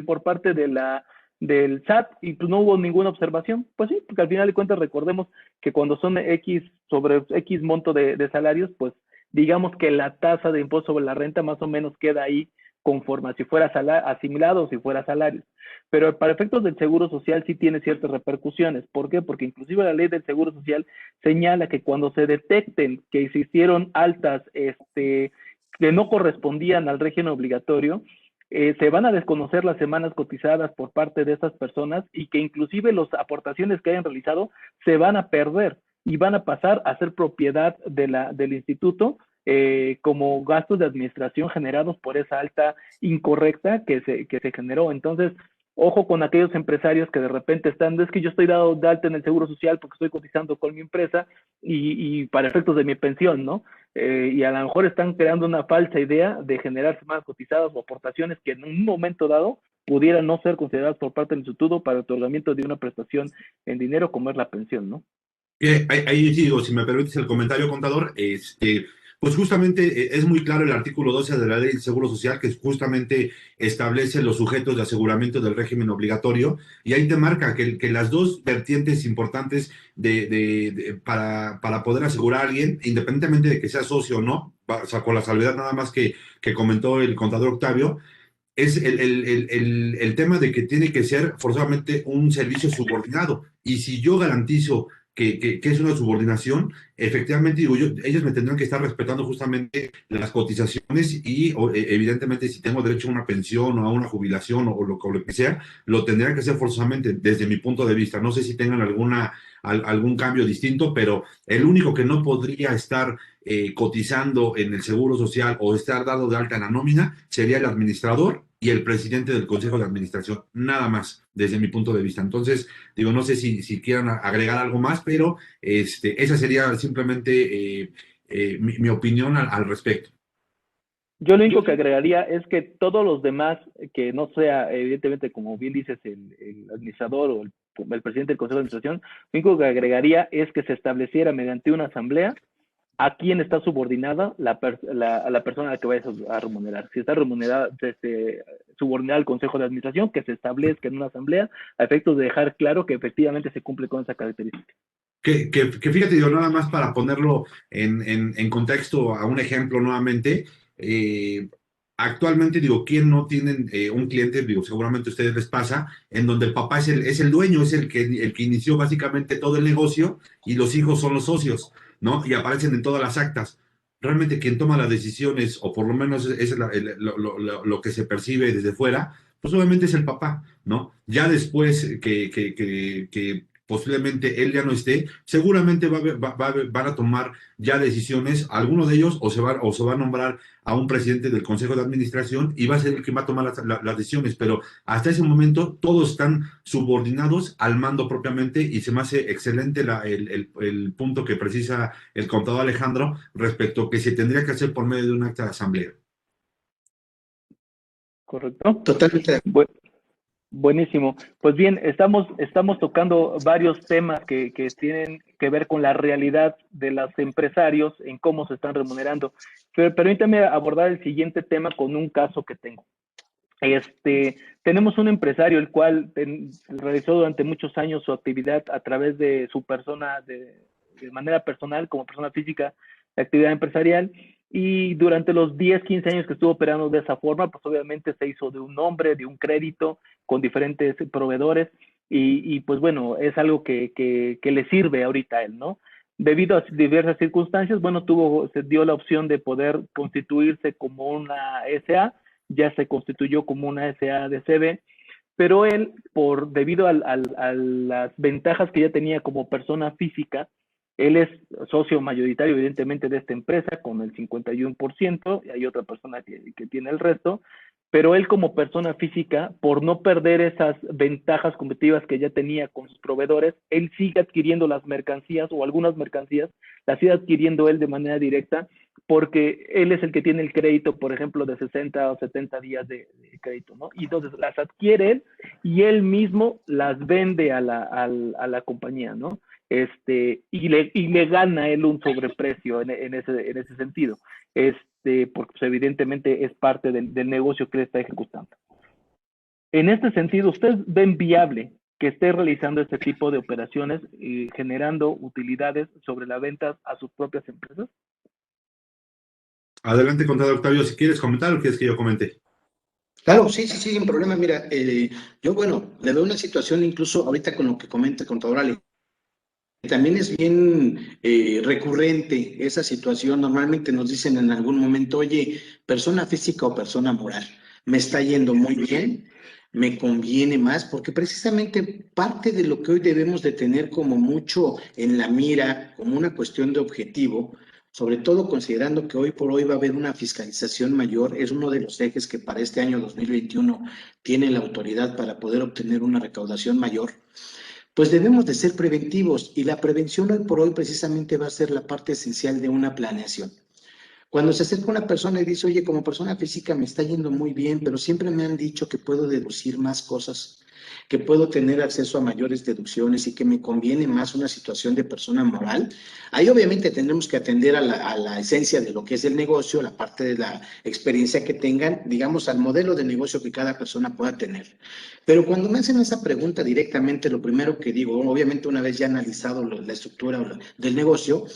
por parte del SAT y pues no hubo ninguna observación. Pues sí, porque al final de cuentas recordemos que cuando son X sobre X monto de salarios, pues digamos que la tasa de impuesto sobre la renta más o menos queda ahí conforme a si fuera asimilado o si fuera salario. Pero para efectos del Seguro Social sí tiene ciertas repercusiones. ¿Por qué? Porque inclusive la ley del Seguro Social señala que cuando se detecten que se hicieron altas que no correspondían al régimen obligatorio, se van a desconocer las semanas cotizadas por parte de estas personas y que inclusive las aportaciones que hayan realizado se van a perder y van a pasar a ser propiedad del instituto como gastos de administración generados por esa alta incorrecta que se generó. Entonces, ojo con aquellos empresarios que de repente están, es que yo estoy dado de alta en el Seguro Social porque estoy cotizando con mi empresa y para efectos de mi pensión, ¿no? Y a lo mejor están creando una falsa idea de generar semanas cotizadas o aportaciones que en un momento dado pudieran no ser consideradas por parte del instituto para el otorgamiento de una prestación en dinero como es la pensión, ¿no? Ahí digo, si me permites el comentario, contador, pues justamente es muy claro el artículo 12 de la Ley del Seguro Social que justamente establece los sujetos de aseguramiento del régimen obligatorio y ahí te marca que las dos vertientes importantes para poder asegurar a alguien, independientemente de que sea socio o no, o sea, con la salvedad nada más que comentó el contador Octavio, es el tema de que tiene que ser forzosamente un servicio subordinado. Y si yo garantizo que es una subordinación, efectivamente, digo yo, ellos me tendrán que estar respetando justamente las cotizaciones y evidentemente si tengo derecho a una pensión o a una jubilación o lo que sea, lo tendrán que hacer forzosamente desde mi punto de vista. No sé si tengan algún cambio distinto, pero el único que no podría estar cotizando en el Seguro Social o estar dado de alta en la nómina sería el administrador y el presidente del Consejo de Administración, nada más, desde mi punto de vista. Entonces, digo, no sé si quieran agregar algo más, pero esa sería simplemente mi opinión al respecto. Yo lo único que agregaría es que todos los demás, que no sea, evidentemente, como bien dices, el administrador o el presidente del Consejo de Administración, lo único que agregaría es que se estableciera mediante una asamblea a quién está subordinada a la persona a la que vayas a remunerar. Si está remunerada, subordinada al Consejo de Administración, que se establezca en una asamblea a efectos de dejar claro que efectivamente se cumple con esa característica. Que fíjate, yo nada más para ponerlo en contexto a un ejemplo nuevamente, eh, actualmente digo, ¿quién no tienen un cliente? Digo, seguramente a ustedes les pasa, en donde el papá es el dueño, es el que inició básicamente todo el negocio y los hijos son los socios, ¿no? Y aparecen en todas las actas. Realmente quien toma las decisiones, o por lo menos es lo que se percibe desde fuera, pues obviamente es el papá, ¿no? Ya después que posiblemente él ya no esté, seguramente van a tomar ya decisiones, alguno de ellos o se va a nombrar a un presidente del Consejo de Administración y va a ser el que va a tomar las decisiones, pero hasta ese momento todos están subordinados al mando propiamente y se me hace excelente el punto que precisa el contador Alejandro respecto a que se tendría que hacer por medio de un acta de asamblea. ¿Correcto? Totalmente. Buenísimo. Pues bien, estamos tocando varios temas que tienen que ver con la realidad de los empresarios en cómo se están remunerando. Pero permítame abordar el siguiente tema con un caso que tengo. Tenemos un empresario el cual realizó durante muchos años su actividad a través de su persona, de manera personal, como persona física, de actividad empresarial, y durante los 10, 15 años que estuvo operando de esa forma, pues obviamente se hizo de un nombre, de un crédito, con diferentes proveedores, y pues bueno, es algo que le sirve ahorita a él, ¿no? Debido a diversas circunstancias, bueno, se dio la opción de poder constituirse como una SA, ya se constituyó como una SADCB, pero él, debido a las ventajas que ya tenía como persona física, él es socio mayoritario, evidentemente, de esta empresa con el 51%, y hay otra persona que tiene el resto, pero él como persona física, por no perder esas ventajas competitivas que ya tenía con sus proveedores, él sigue adquiriendo las mercancías o algunas mercancías, las sigue adquiriendo él de manera directa, porque él es el que tiene el crédito, por ejemplo, de 60 o 70 días de crédito, ¿no? Y entonces las adquiere él y él mismo las vende a la compañía, ¿no? Y le gana él un sobreprecio en ese sentido, porque pues, evidentemente es parte del negocio que él está ejecutando. En este sentido, ¿ustedes ven viable que esté realizando este tipo de operaciones y generando utilidades sobre la venta a sus propias empresas? Adelante, contador Octavio, si quieres comentar o quieres que yo comente. Claro, sí, sin problema. Mira, yo, bueno, le veo una situación incluso ahorita con lo que comenta el contador Ale. También es bien recurrente esa situación. Normalmente nos dicen en algún momento, oye, persona física o persona moral, me está yendo muy bien, me conviene más, porque precisamente parte de lo que hoy debemos de tener como mucho en la mira, como una cuestión de objetivo, sobre todo considerando que hoy por hoy va a haber una fiscalización mayor, es uno de los ejes que para este año 2021 tiene la autoridad para poder obtener una recaudación mayor. Pues debemos de ser preventivos y la prevención hoy por hoy precisamente va a ser la parte esencial de una planeación. Cuando se acerca una persona y dice, oye, como persona física me está yendo muy bien, pero siempre me han dicho que puedo deducir más cosas, que puedo tener acceso a mayores deducciones y que me conviene más una situación de persona moral, ahí obviamente tendremos que atender a la esencia de lo que es el negocio, la parte de la experiencia que tengan, digamos, al modelo de negocio que cada persona pueda tener. Pero cuando me hacen esa pregunta directamente, lo primero que digo, obviamente una vez ya analizado la estructura del negocio,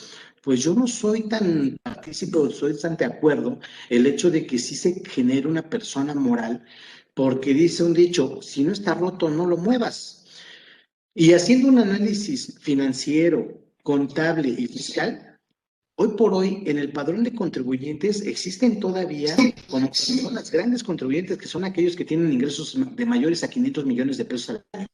pues yo no soy tan partícipe o soy tan de acuerdo el hecho de que sí se genere una persona moral, porque dice un dicho, si no está roto, no lo muevas. Y haciendo un análisis financiero, contable y fiscal, hoy por hoy en el padrón de contribuyentes existen todavía como son las grandes contribuyentes, que son aquellos que tienen ingresos de mayores a 500 millones de pesos al año.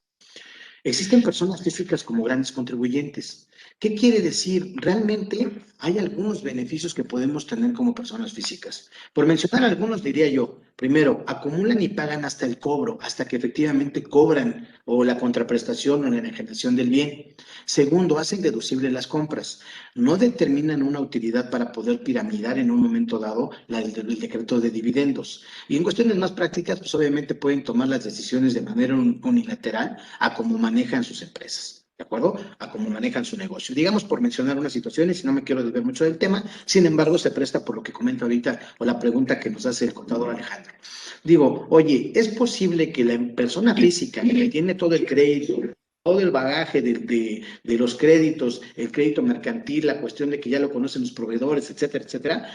Existen personas físicas como grandes contribuyentes. ¿Qué quiere decir? Realmente hay algunos beneficios que podemos tener como personas físicas. Por mencionar algunos, diría yo, Primero, acumulan y pagan hasta el cobro, hasta que efectivamente cobran o la contraprestación o la enajenación del bien. Segundo, hacen deducibles las compras. No determinan una utilidad para poder piramidar en un momento dado el decreto de dividendos. Y en cuestiones más prácticas, pues obviamente pueden tomar las decisiones de manera unilateral a cómo manejan sus empresas. ¿De acuerdo? A cómo manejan su negocio. Digamos, por mencionar unas situaciones, y no me quiero desviar mucho del tema, sin embargo, se presta por lo que comenta ahorita o la pregunta que nos hace el contador Alejandro. Digo, oye, ¿es posible que la persona física que tiene todo el crédito, todo el bagaje de los créditos, el crédito mercantil, la cuestión de que ya lo conocen los proveedores, etcétera, etcétera,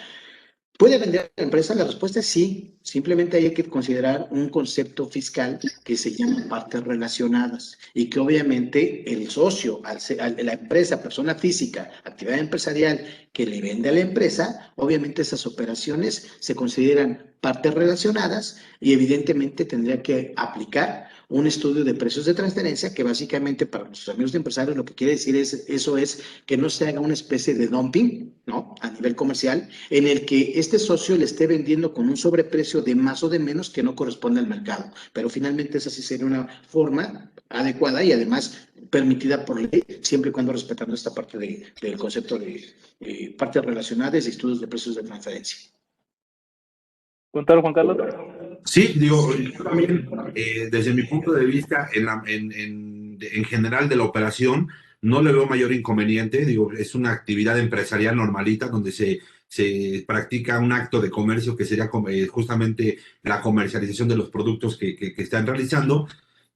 ¿puede vender la empresa? La respuesta es sí. Simplemente hay que considerar un concepto fiscal que se llama partes relacionadas y que obviamente el socio, la empresa, persona física, actividad empresarial que le vende a la empresa, obviamente esas operaciones se consideran partes relacionadas y evidentemente tendría que aplicar un estudio de precios de transferencia que básicamente para nuestros amigos de empresarios lo que quiere decir eso es que no se haga una especie de dumping, ¿no? A nivel comercial, en el que este socio le esté vendiendo con un sobreprecio de más o de menos que no corresponde al mercado. Pero finalmente esa sí sería una forma adecuada y además permitida por ley, siempre y cuando respetando esta parte del concepto de partes relacionadas y estudios de precios de transferencia. ¿Contador Juan Carlos? Sí, digo, yo también, desde mi punto de vista, en general de la operación, no le veo mayor inconveniente. Digo, es una actividad empresarial normalita donde se practica un acto de comercio que sería justamente la comercialización de los productos que están realizando.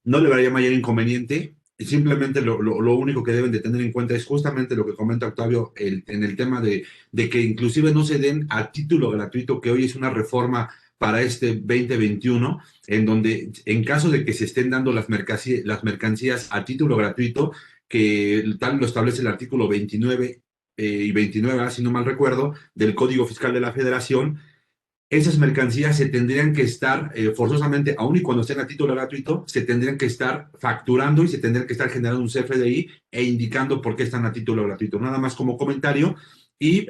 No le vería mayor inconveniente. Simplemente lo único que deben de tener en cuenta es justamente lo que comenta Octavio en el tema de que inclusive no se den a título gratuito, que hoy es una reforma para este 2021, en donde en caso de que se estén dando las mercancías a título gratuito, que tal lo establece el artículo 29 y 29, si no mal recuerdo, del Código Fiscal de la Federación, esas mercancías se tendrían que estar forzosamente, aun y cuando estén a título gratuito, se tendrían que estar facturando y se tendrían que estar generando un CFDI e indicando por qué están a título gratuito. Nada más como comentario. Y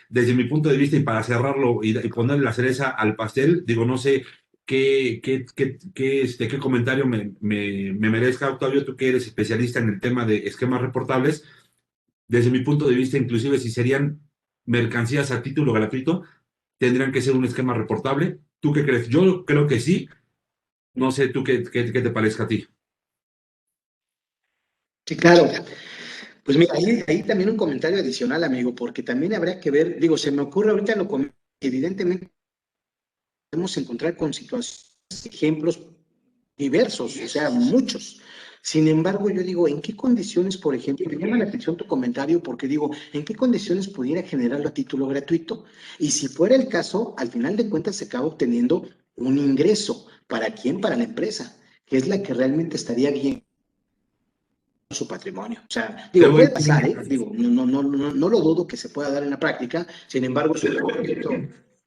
desde mi punto de vista, y para cerrarlo y ponerle la cereza al pastel, digo, no sé qué comentario me merezca, Octavio, tú que eres especialista en el tema de esquemas reportables. Desde mi punto de vista, inclusive si serían mercancías a título gratuito, tendrían que ser un esquema reportable. ¿Tú qué crees? Yo creo que sí. No sé tú qué te parezca a ti. Sí, claro. Pues mira, ahí también un comentario adicional, amigo, porque también habrá que ver, digo, se me ocurre ahorita evidentemente podemos encontrar con situaciones, ejemplos diversos, o sea, muchos. Sin embargo, yo digo, ¿en qué condiciones, por ejemplo, me llama la atención tu comentario porque digo, ¿en qué condiciones pudiera generarlo a título gratuito? Y si fuera el caso, al final de cuentas se acaba obteniendo un ingreso. ¿Para quién? Para la empresa, que es la que realmente estaría bien su patrimonio. O sea, digo, puede pasar, digo, no lo dudo que se pueda dar en la práctica, sin embargo, su proyecto,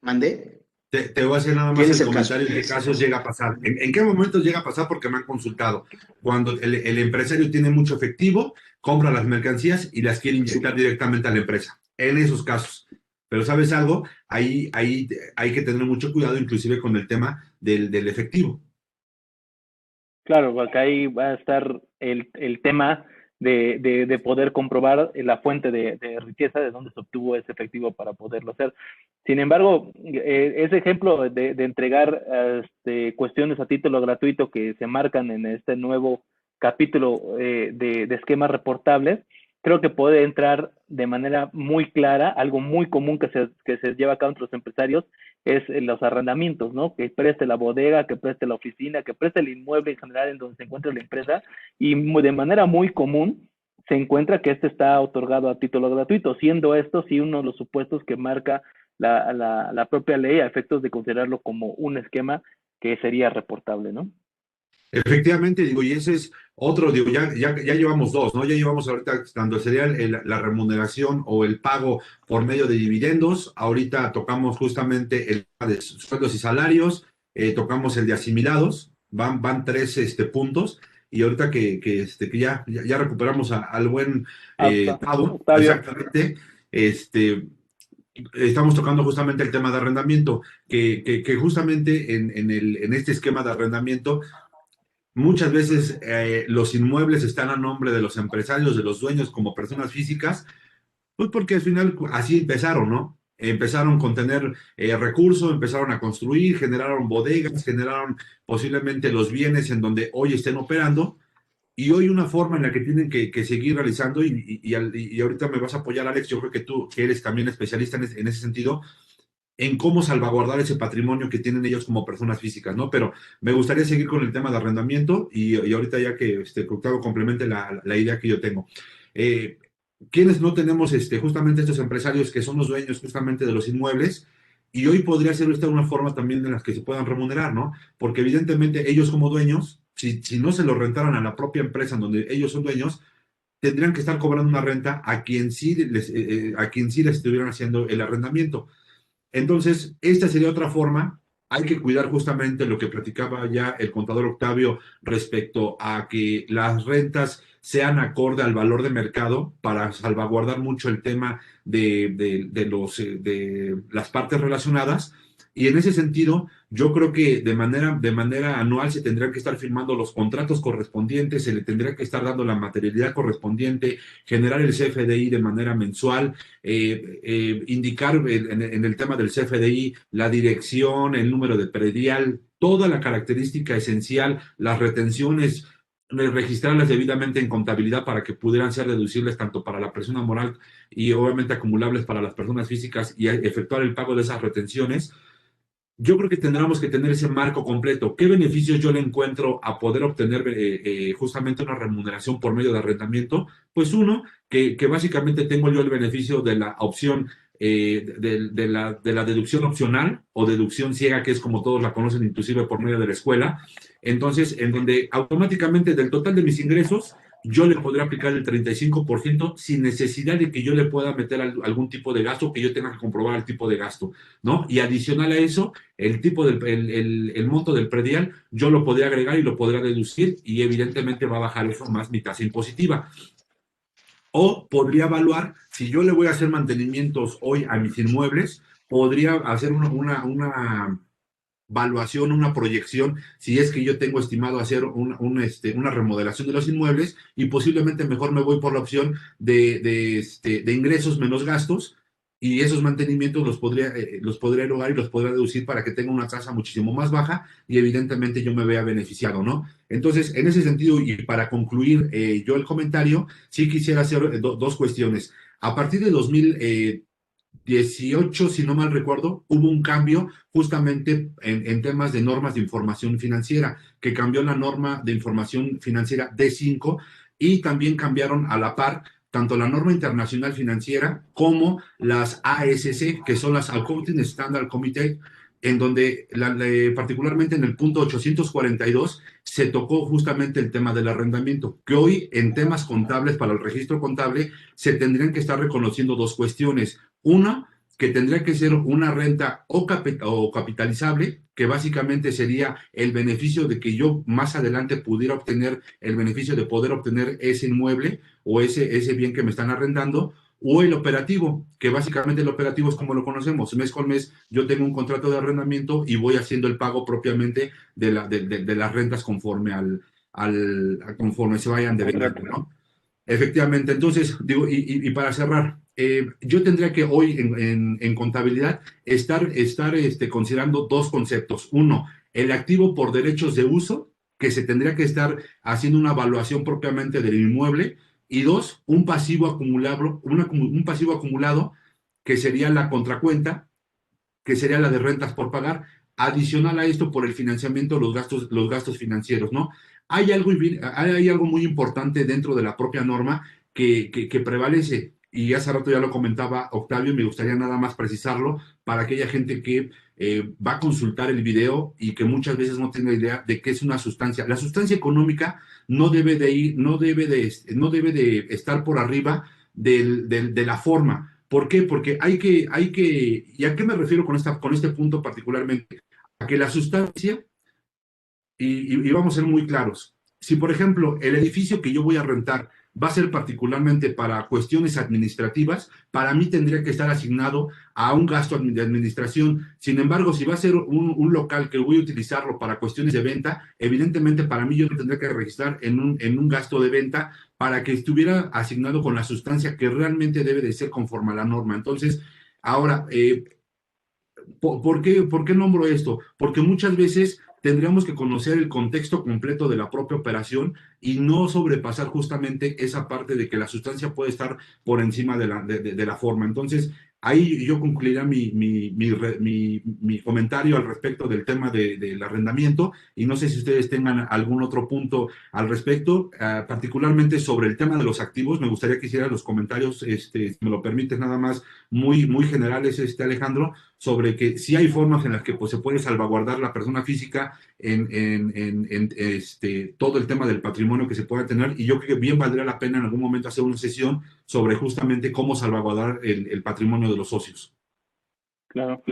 mandé. Te voy a hacer nada más el comentario en qué casos llega a pasar. ¿En qué momentos llega a pasar? Porque me han consultado. Cuando el empresario tiene mucho efectivo, compra las mercancías y las quiere inyectar directamente a la empresa. En esos casos. Pero ¿sabes algo? Ahí hay que tener mucho cuidado, inclusive con el tema del efectivo. Claro, porque ahí va a estar el tema de poder comprobar la fuente de riqueza de dónde se obtuvo ese efectivo para poderlo hacer. Sin embargo, ese ejemplo de entregar cuestiones a título gratuito que se marcan en este nuevo capítulo de esquemas reportables, creo que puede entrar de manera muy clara, algo muy común que se lleva a cabo entre los empresarios, es los arrendamientos, ¿no? Que preste la bodega, que preste la oficina, que preste el inmueble en general en donde se encuentra la empresa, y de manera muy común se encuentra que está otorgado a título gratuito, siendo esto sí uno de los supuestos que marca la propia ley a efectos de considerarlo como un esquema que sería reportable, ¿no? Efectivamente, digo, y ese es otro, digo, ya llevamos dos, ¿no? Ya llevamos ahorita, tanto sería la remuneración o el pago por medio de dividendos, ahorita tocamos justamente el de sueldos y salarios, tocamos el de asimilados, van tres puntos, y ahorita que ya recuperamos al buen Pablo, Octavio. exactamente, estamos tocando justamente el tema de arrendamiento, que justamente en este esquema de arrendamiento, muchas veces los inmuebles están a nombre de los empresarios, de los dueños como personas físicas, pues porque al final así empezaron, ¿no? Empezaron con tener recursos, empezaron a construir, generaron bodegas, generaron posiblemente los bienes en donde hoy estén operando, y hoy una forma en la que tienen que seguir realizando, y ahorita me vas a apoyar, Alex, yo creo que tú, que eres también especialista en ese sentido, en cómo salvaguardar ese patrimonio que tienen ellos como personas físicas, ¿no? Pero me gustaría seguir con el tema de arrendamiento y ahorita ya que Octavio complemente la idea que yo tengo. Eh, ¿Quiénes no tenemos justamente estos empresarios que son los dueños justamente de los inmuebles? Y hoy podría ser esta una forma también en la que se puedan remunerar, ¿no? Porque evidentemente ellos como dueños, si no se lo rentaran a la propia empresa en donde ellos son dueños, tendrían que estar cobrando una renta a quien sí les estuvieran haciendo el arrendamiento. Entonces, esta sería otra forma. Hay que cuidar justamente lo que platicaba ya el contador Octavio respecto a que las rentas sean acorde al valor de mercado para salvaguardar mucho el tema de las partes relacionadas. Y en ese sentido, yo creo que de manera anual se tendrían que estar firmando los contratos correspondientes, se le tendría que estar dando la materialidad correspondiente, generar el CFDI de manera mensual, indicar en el tema del CFDI la dirección, el número de predial, toda la característica esencial, las retenciones, registrarlas debidamente en contabilidad para que pudieran ser deducibles tanto para la persona moral y obviamente acumulables para las personas físicas y efectuar el pago de esas retenciones. Yo creo que tendríamos que tener ese marco completo. ¿Qué beneficios yo le encuentro a poder obtener justamente una remuneración por medio de arrendamiento? Pues uno, que básicamente tengo yo el beneficio de la opción de la deducción opcional o deducción ciega, que es como todos la conocen, inclusive por medio de la escuela. Entonces, en donde automáticamente del total de mis ingresos, yo le podría aplicar el 35% sin necesidad de que yo le pueda meter algún tipo de gasto, que yo tenga que comprobar el tipo de gasto, ¿no? Y adicional a eso, el monto del predial, yo lo podría agregar y lo podría deducir y evidentemente va a bajar eso más mi tasa impositiva. O podría evaluar, si yo le voy a hacer mantenimientos hoy a mis inmuebles, podría hacer una evaluación, una proyección, si es que yo tengo estimado hacer una remodelación de los inmuebles y posiblemente mejor me voy por la opción de ingresos menos gastos y esos mantenimientos los podría erogar y los podría deducir para que tenga una tasa muchísimo más baja y evidentemente yo me vea beneficiado, ¿no? Entonces, en ese sentido y para concluir yo el comentario, sí quisiera hacer dos cuestiones. A partir de 2018, si no mal recuerdo, hubo un cambio justamente en temas de normas de información financiera, que cambió la norma de información financiera D5 y también cambiaron a la par tanto la norma internacional financiera como las ASC, que son las Accounting Standard Committee, en donde particularmente en el punto 842 se tocó justamente el tema del arrendamiento, que hoy en temas contables para el registro contable se tendrían que estar reconociendo dos cuestiones. Una, que tendría que ser una renta o capitalizable, que básicamente sería el beneficio de que yo más adelante pudiera obtener el beneficio de poder obtener ese inmueble o ese bien que me están arrendando, o el operativo, que básicamente el operativo es como lo conocemos, mes con mes yo tengo un contrato de arrendamiento y voy haciendo el pago propiamente de las rentas conforme conforme se vayan debiendo, ¿no? Efectivamente, entonces, digo, y para cerrar, yo tendría que hoy en contabilidad estar considerando dos conceptos. Uno, el activo por derechos de uso, que se tendría que estar haciendo una evaluación propiamente del inmueble. Y dos, un pasivo acumulado, un pasivo acumulado, que sería la contracuenta, que sería la de rentas por pagar, adicional a esto por el financiamiento, los gastos financieros, ¿no? Hay algo muy importante dentro de la propia norma que prevalece, y hace rato ya lo comentaba Octavio, y me gustaría nada más precisarlo para aquella gente que va a consultar el video y que muchas veces no tiene idea de qué es una sustancia. La sustancia económica no debe de estar por arriba de la forma. ¿Por qué? Porque ¿y a qué me refiero con este punto particularmente? A que la sustancia, y vamos a ser muy claros, si por ejemplo el edificio que yo voy a rentar va a ser particularmente para cuestiones administrativas, para mí tendría que estar asignado a un gasto de administración. Sin embargo, si va a ser un local que voy a utilizarlo para cuestiones de venta, evidentemente para mí yo lo tendría que registrar en un gasto de venta para que estuviera asignado con la sustancia que realmente debe de ser conforme a la norma. Entonces, ahora, ¿por qué nombro esto? Porque muchas veces tendríamos que conocer el contexto completo de la propia operación y no sobrepasar justamente esa parte de que la sustancia puede estar por encima de la forma. Entonces, ahí yo concluiría mi comentario al respecto del tema del arrendamiento, y no sé si ustedes tengan algún otro punto al respecto, particularmente sobre el tema de los activos. Me gustaría que hicieran los comentarios, si me lo permites, nada más muy generales, Alejandro, sobre que sí hay formas en las que pues, se puede salvaguardar la persona física en todo el tema del patrimonio que se pueda tener, y yo creo que bien valdría la pena en algún momento hacer una sesión sobre justamente cómo salvaguardar el patrimonio de los socios. Claro.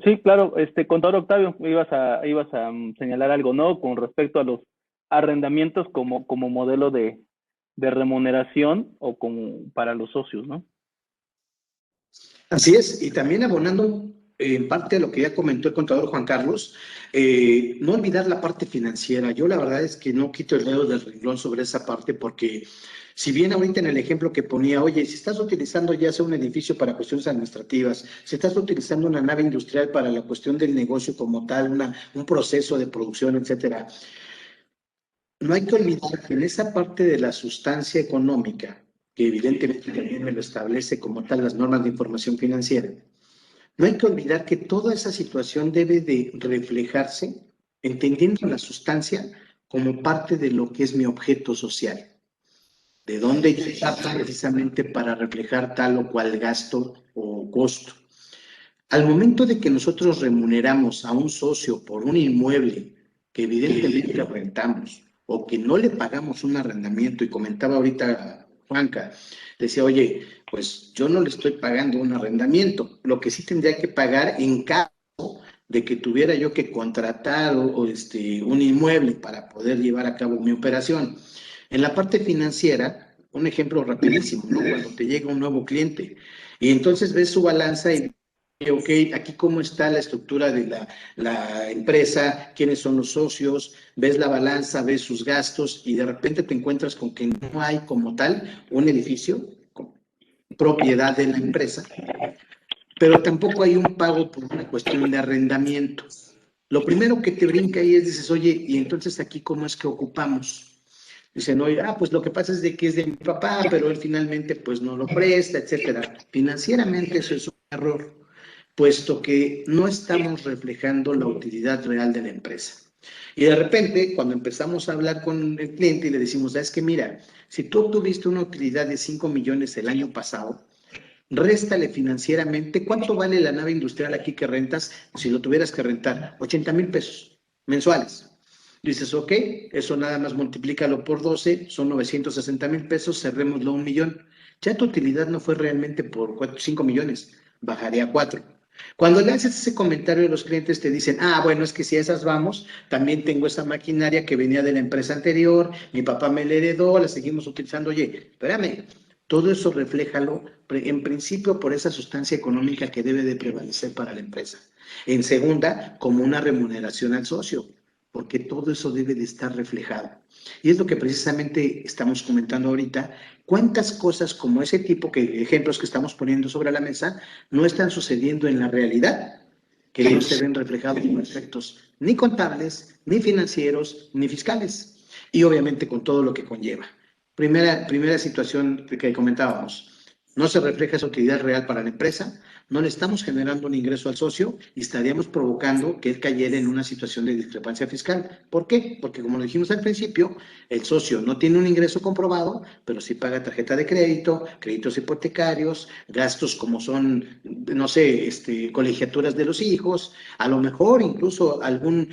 Sí, claro, contador Octavio, ibas a señalar algo, ¿no? Con respecto a los arrendamientos como modelo de remuneración o como para los socios, ¿no? Así es, y también abonando en parte a lo que ya comentó el contador Juan Carlos, no olvidar la parte financiera. Yo la verdad es que no quito el dedo del renglón sobre esa parte, porque si bien ahorita en el ejemplo que ponía, oye, si estás utilizando ya sea un edificio para cuestiones administrativas, si estás utilizando una nave industrial para la cuestión del negocio como tal, un proceso de producción, etcétera, no hay que olvidar que en esa parte de la sustancia económica, que evidentemente también me lo establece como tal las normas de información financiera, no hay que olvidar que toda esa situación debe de reflejarse entendiendo la sustancia como parte de lo que es mi objeto social, de dónde yo parto precisamente para reflejar tal o cual gasto o costo. Al momento de que nosotros remuneramos a un socio por un inmueble que evidentemente rentamos o que no le pagamos un arrendamiento, y comentaba ahorita Juanca, decía, oye, pues yo no le estoy pagando un arrendamiento, lo que sí tendría que pagar en caso de que tuviera yo que contratar un inmueble para poder llevar a cabo mi operación. En la parte financiera, un ejemplo rapidísimo, ¿no? Cuando te llega un nuevo cliente y entonces ves su balanza y ok, aquí cómo está la estructura de la empresa, quiénes son los socios, ves la balanza, ves sus gastos y de repente te encuentras con que no hay como tal un edificio, propiedad de la empresa, pero tampoco hay un pago por una cuestión de arrendamiento. Lo primero que te brinca ahí es, dices, oye, ¿y entonces aquí cómo es que ocupamos? Dicen, oye, pues lo que pasa es de que es de mi papá, pero él finalmente pues no lo presta, etcétera. Financieramente eso es un error, puesto que no estamos reflejando la utilidad real de la empresa. Y de repente, cuando empezamos a hablar con el cliente y le decimos, es que mira, si tú obtuviste una utilidad de 5 millones el año pasado, réstale financieramente, ¿cuánto vale la nave industrial aquí que rentas si lo tuvieras que rentar? 80,000 pesos mensuales. Dices, ok, eso nada más multiplícalo por 12, son 960,000 pesos, cerrémoslo a 1 millón. Ya tu utilidad no fue realmente por 5 millones, bajaría a 4. Cuando le haces ese comentario a los clientes te dicen, bueno, es que si a esas vamos, también tengo esa maquinaria que venía de la empresa anterior, mi papá me la heredó, la seguimos utilizando. Oye, espérame, todo eso refléjalo en principio por esa sustancia económica que debe de prevalecer para la empresa. En segunda, como una remuneración al socio, porque todo eso debe de estar reflejado. Y es lo que precisamente estamos comentando ahorita. ¿Cuántas cosas como ese tipo de ejemplos que estamos poniendo sobre la mesa no están sucediendo en la realidad? Que no se ven reflejados en aspectos ni contables, ni financieros, ni fiscales. Y obviamente con todo lo que conlleva. Primera situación que comentábamos. No se refleja esa utilidad real para la empresa, no le estamos generando un ingreso al socio y estaríamos provocando que él cayera en una situación de discrepancia fiscal. ¿Por qué? Porque como lo dijimos al principio, el socio no tiene un ingreso comprobado, pero sí paga tarjeta de crédito, créditos hipotecarios, gastos como son, no sé, colegiaturas de los hijos, a lo mejor incluso algún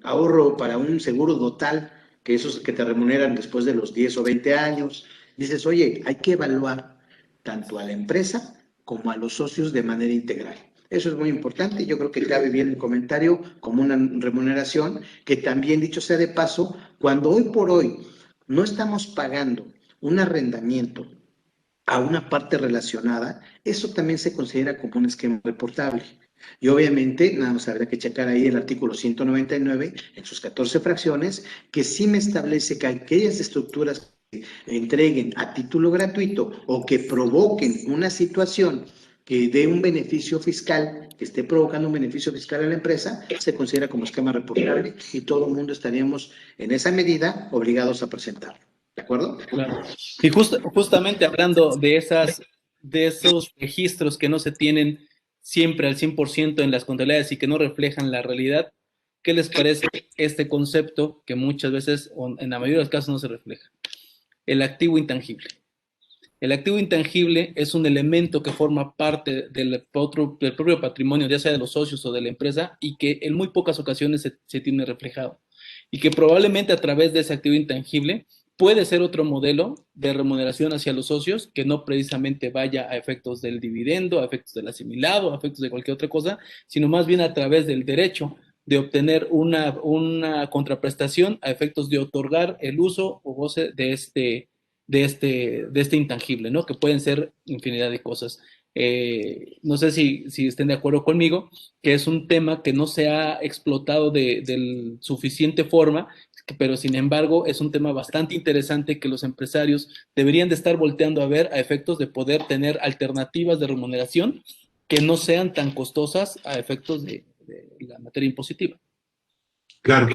ahorro para un seguro total, que esos que te remuneran después de los 10 o 20 años. Dices, oye, hay que evaluar tanto a la empresa como a los socios de manera integral. Eso es muy importante. Yo creo que cabe bien el comentario como una remuneración, que también, dicho sea de paso, cuando hoy por hoy no estamos pagando un arrendamiento a una parte relacionada, eso también se considera como un esquema reportable. Y obviamente, nada más habría que checar ahí el artículo 199 en sus 14 fracciones, que sí me establece que aquellas estructuras que entreguen a título gratuito o que provoquen una situación que dé un beneficio fiscal, que esté provocando un beneficio fiscal a la empresa, se considera como esquema reportable y todo el mundo estaríamos en esa medida obligados a presentarlo. ¿De acuerdo? Claro. Y justamente hablando de esos registros que no se tienen siempre al 100% en las contabilidades y que no reflejan la realidad, ¿qué les parece este concepto que muchas veces, o en la mayoría de los casos, no se refleja? El activo intangible. El activo intangible es un elemento que forma parte del propio patrimonio, ya sea de los socios o de la empresa, y que en muy pocas ocasiones se tiene reflejado. Y que probablemente a través de ese activo intangible puede ser otro modelo de remuneración hacia los socios que no precisamente vaya a efectos del dividendo, a efectos del asimilado, a efectos de cualquier otra cosa, sino más bien a través del derecho de obtener una contraprestación a efectos de otorgar el uso o goce de este intangible, ¿no? Que pueden ser infinidad de cosas. No sé si estén de acuerdo conmigo, que es un tema que no se ha explotado de suficiente forma, pero sin embargo es un tema bastante interesante que los empresarios deberían de estar volteando a ver a efectos de poder tener alternativas de remuneración que no sean tan costosas a efectos de la materia impositiva. Claro.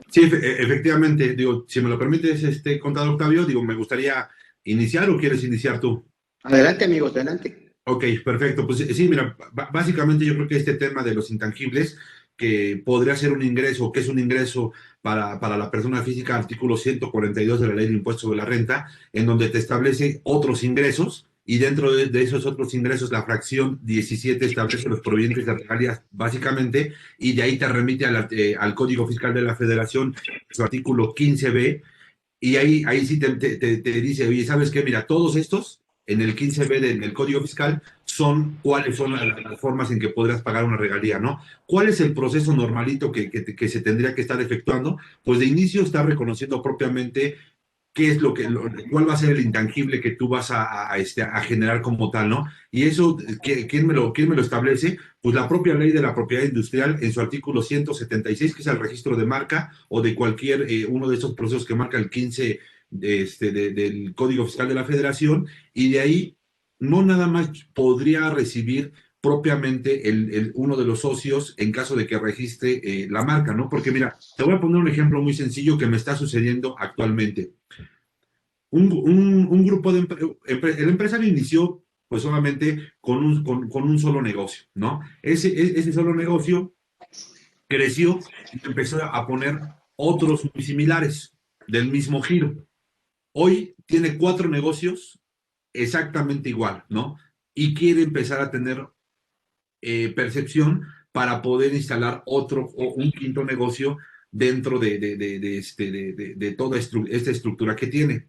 Sí, efectivamente, digo, si me lo permites, contador Octavio, digo, me gustaría iniciar o quieres iniciar tú. Adelante, amigos, adelante. Ok, perfecto. Pues sí, mira, básicamente yo creo que este tema de los intangibles, que podría ser un ingreso, que es un ingreso para la persona física, artículo 142 de la Ley de Impuestos sobre la Renta, en donde te establece otros ingresos, y dentro de esos otros ingresos, la fracción 17 establece los provenientes de regalías, básicamente, y de ahí te remite al Código Fiscal de la Federación, su artículo 15b, y ahí sí te dice, oye, ¿sabes qué? Mira, todos estos en el 15b del Código Fiscal son cuáles son las formas en que podrás pagar una regalía, ¿no? ¿Cuál es el proceso normalito que se tendría que estar efectuando? Pues de inicio está reconociendo propiamente qué es cuál va a ser el intangible que tú vas a generar como tal, ¿no? Y eso, ¿quién me lo establece? Pues la propia ley de la propiedad industrial en su artículo 176, que es el registro de marca o de cualquier uno de esos procesos que marca el 15 del Código Fiscal de la Federación, y de ahí no nada más podría recibir propiamente uno de los socios en caso de que registre la marca, ¿no? Porque mira, te voy a poner un ejemplo muy sencillo que me está sucediendo actualmente. Un grupo el empresario inició pues solamente con un solo negocio, ¿no? Ese solo negocio creció y empezó a poner otros muy similares del mismo giro. Hoy tiene 4 negocios exactamente igual, ¿no? Y quiere empezar a tener percepción para poder instalar otro o un quinto negocio dentro de toda esta estructura que tiene.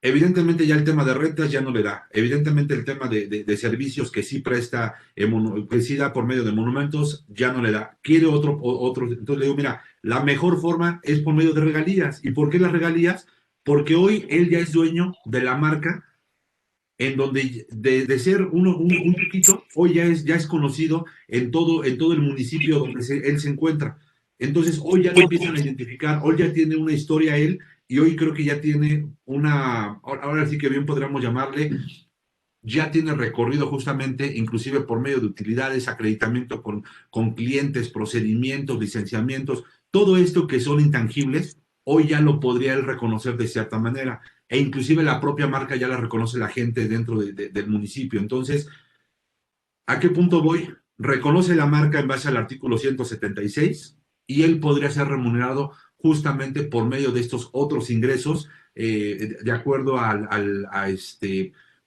Evidentemente ya el tema de rentas ya no le da. Evidentemente el tema de servicios que sí presta, que sí da por medio de monumentos, ya no le da. Quiere otro. Entonces le digo, mira, la mejor forma es por medio de regalías. ¿Y por qué las regalías? Porque hoy él ya es dueño de la marca, en donde de ser un chiquito, hoy ya es conocido en todo el municipio donde él se encuentra. Entonces, hoy ya lo empiezan a identificar, hoy ya tiene una historia él, y hoy creo que ya tiene ahora sí que bien podríamos llamarle, ya tiene recorrido justamente, inclusive por medio de utilidades, acreditamiento con clientes, procedimientos, licenciamientos, todo esto que son intangibles, hoy ya lo podría él reconocer de cierta manera, e inclusive la propia marca ya la reconoce la gente dentro del municipio. Entonces, ¿a qué punto voy? Reconoce la marca en base al artículo 176 y él podría ser remunerado justamente por medio de estos otros ingresos, de acuerdo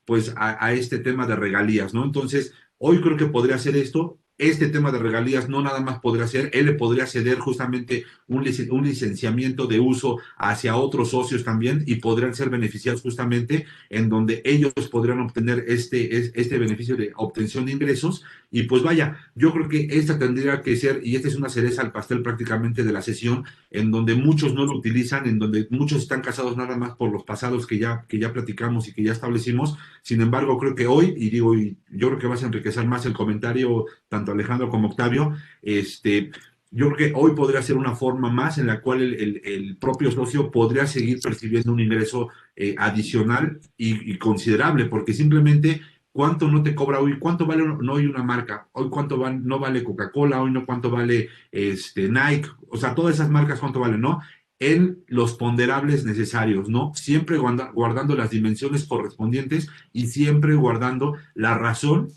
pues a este tema de regalías, ¿no? Entonces, hoy creo que podría hacer esto este tema de regalías no nada más podría ser, él le podría ceder justamente un licenciamiento de uso hacia otros socios también y podrían ser beneficiados justamente en donde ellos podrían obtener este beneficio de obtención de ingresos. Y pues vaya, yo creo que esta tendría que ser, y esta es una cereza al pastel prácticamente de la sesión, en donde muchos no lo utilizan, en donde muchos están casados nada más por los pasados que ya platicamos y que ya establecimos. Sin embargo, creo que hoy, y yo creo que vas a enriquecer más el comentario, tanto Alejandro como Octavio, yo creo que hoy podría ser una forma más en la cual el propio socio podría seguir percibiendo un ingreso adicional y considerable, porque simplemente cuánto no te cobra hoy, cuánto vale no hoy una marca, hoy no vale Coca-Cola, hoy no cuánto vale Nike, o sea, todas esas marcas cuánto valen, ¿no? En los ponderables necesarios, ¿no? Siempre guardando las dimensiones correspondientes y siempre guardando la razón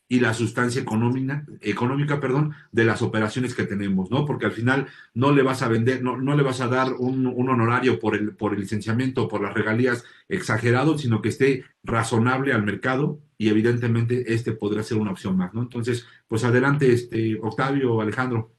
y la sustancia económica, perdón, de las operaciones que tenemos, ¿no? Porque al final no le vas a vender, no le vas a dar un honorario por el licenciamiento, por las regalías exagerado, sino que esté razonable al mercado y evidentemente podrá ser una opción más, ¿no? Entonces, pues adelante, Octavio, Alejandro.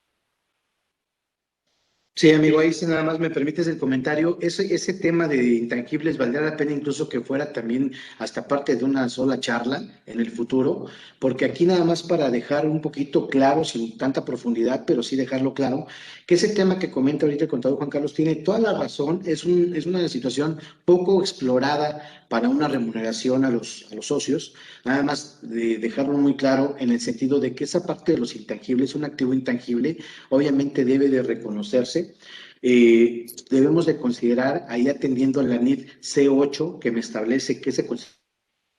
Sí, amigo, ahí si nada más me permites el comentario, ese tema de intangibles valdría la pena incluso que fuera también hasta parte de una sola charla en el futuro, porque aquí nada más para dejar un poquito claro, sin tanta profundidad, pero sí dejarlo claro, que ese tema que comenta ahorita el contador Juan Carlos tiene toda la razón, es una situación poco explorada para una remuneración a los socios, nada más de dejarlo muy claro en el sentido de que esa parte de los intangibles, un activo intangible, obviamente debe de reconocerse. Debemos de considerar, ahí atendiendo a la NIF C8, que me establece que ese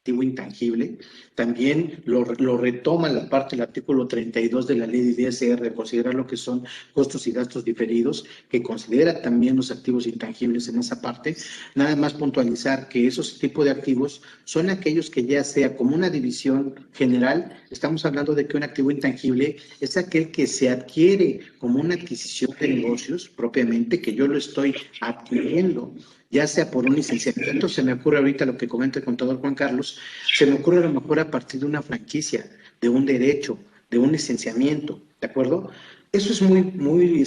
activo intangible, también lo retoma la parte del artículo 32 de la ley de ISR, considerar lo que son costos y gastos diferidos, que considera también los activos intangibles en esa parte. Nada más puntualizar que esos tipos de activos son aquellos que ya sea como una división general, estamos hablando de que un activo intangible es aquel que se adquiere como una adquisición de negocios propiamente, que yo lo estoy adquiriendo, ya sea por un licenciamiento, se me ocurre ahorita lo que comenta el contador Juan Carlos, se me ocurre a lo mejor a partir de una franquicia, de un derecho, de un licenciamiento, ¿de acuerdo? Eso es muy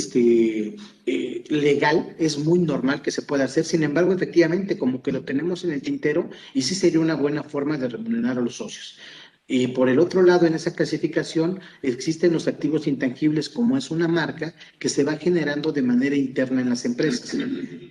legal, es muy normal que se pueda hacer, sin embargo, efectivamente, como que lo tenemos en el tintero y sí sería una buena forma de remunerar a los socios. Y por el otro lado, en esa clasificación existen los activos intangibles, como es una marca que se va generando de manera interna en las empresas.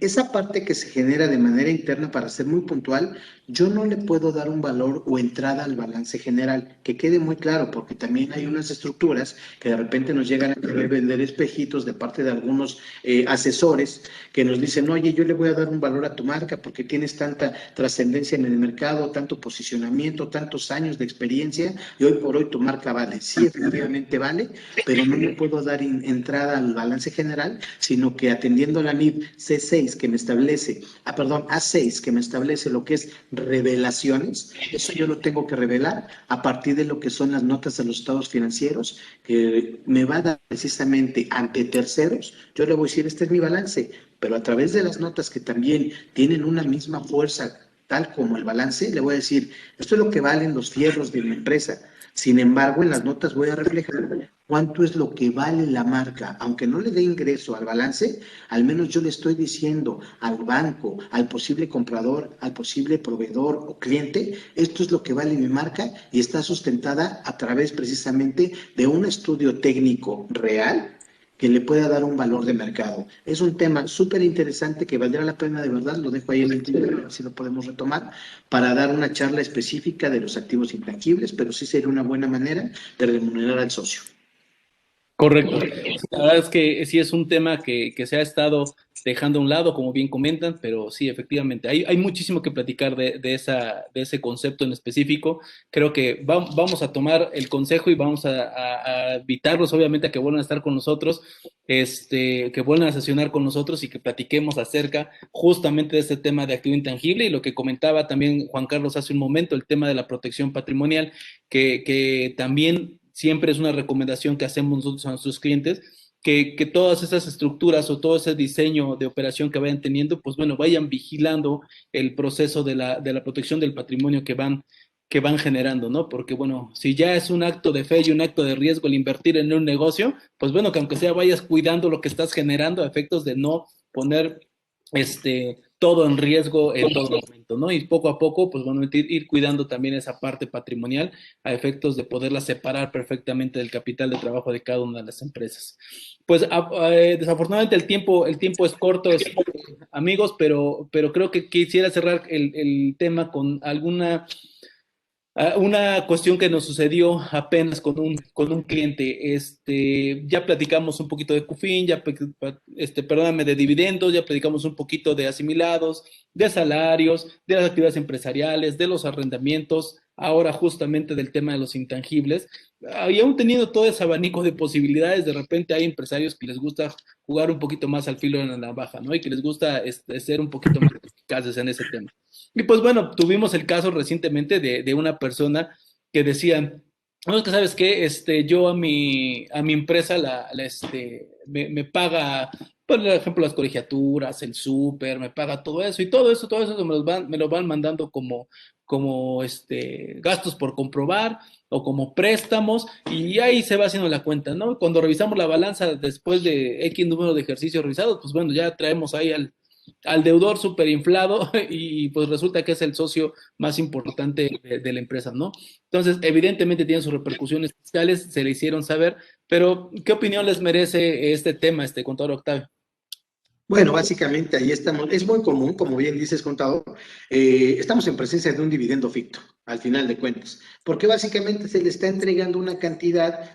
Esa parte que se genera de manera interna, para ser muy puntual, yo no le puedo dar un valor o entrada al balance general, que quede muy claro, porque también hay unas estructuras que de repente nos llegan a querer vender espejitos de parte de algunos asesores que nos dicen, oye, yo le voy a dar un valor a tu marca porque tienes tanta trascendencia en el mercado, tanto posicionamiento, tantos años de experiencia, y hoy por hoy tu marca vale. Sí, efectivamente vale, pero no le puedo dar entrada al balance general, sino que atendiendo a la NIF C6 que me establece, A6 que me establece lo que es revelaciones, eso yo lo tengo que revelar a partir de lo que son las notas de los estados financieros, que me va a dar precisamente ante terceros. Yo le voy a decir, este es mi balance, pero a través de las notas que también tienen una misma fuerza, tal como el balance, le voy a decir, esto es lo que valen los fierros de mi empresa. Sin embargo, en las notas voy a reflejar cuánto es lo que vale la marca. Aunque no le dé ingreso al balance, al menos yo le estoy diciendo al banco, al posible comprador, al posible proveedor o cliente, esto es lo que vale mi marca y está sustentada a través precisamente de un estudio técnico real que le pueda dar un valor de mercado. Es un tema súper interesante que valdrá la pena, de verdad, lo dejo ahí en el tintero, así lo podemos retomar, para dar una charla específica de los activos intangibles, pero sí sería una buena manera de remunerar al socio. Correcto. La verdad es que sí es un tema que se ha estado dejando a un lado, como bien comentan, pero sí, efectivamente, hay muchísimo que platicar de ese concepto en específico. Creo que vamos a tomar el consejo y vamos a invitarlos, obviamente, a que vuelvan a estar con nosotros, que vuelvan a sesionar con nosotros y que platiquemos acerca justamente de este tema de activo intangible y lo que comentaba también Juan Carlos hace un momento, el tema de la protección patrimonial, que también siempre es una recomendación que hacemos nosotros a nuestros clientes, que todas esas estructuras o todo ese diseño de operación que vayan teniendo, pues bueno, vayan vigilando el proceso de la protección del patrimonio que van generando, ¿no? Porque, bueno, si ya es un acto de fe y un acto de riesgo el invertir en un negocio, pues bueno, que aunque sea vayas cuidando lo que estás generando a efectos de no poner todo en riesgo en todo momento, ¿no? Y poco a poco, pues bueno, ir cuidando también esa parte patrimonial a efectos de poderla separar perfectamente del capital de trabajo de cada una de las empresas. Pues desafortunadamente el tiempo es corto, amigos, pero creo que quisiera cerrar el tema con una cuestión que nos sucedió apenas con un cliente. Ya platicamos un poquito de CUFIN, perdóname, de dividendos, ya platicamos un poquito de asimilados, de salarios, de las actividades empresariales, de los arrendamientos, ahora justamente del tema de los intangibles. Y aún teniendo todo ese abanico de posibilidades, de repente hay empresarios que les gusta jugar un poquito más al filo de la navaja, ¿no? Y que les gusta ser un poquito más eficaces en ese tema. Y pues bueno, tuvimos el caso recientemente de una persona que decía, no, es que sabes qué, yo a mi empresa me paga, por ejemplo, las colegiaturas, el súper, me paga todo eso, y todo eso me lo van mandando como gastos por comprobar o como préstamos, y ahí se va haciendo la cuenta, ¿no? Cuando revisamos la balanza después de X número de ejercicios revisados, pues bueno, ya traemos ahí al deudor súper inflado y pues resulta que es el socio más importante de la empresa, ¿no? Entonces, evidentemente tiene sus repercusiones fiscales, se le hicieron saber, pero ¿qué opinión les merece este tema, contador Octavio? Bueno, básicamente ahí estamos. Es muy común, como bien dices, contador, estamos en presencia de un dividendo ficto, al final de cuentas, porque básicamente se le está entregando una cantidad,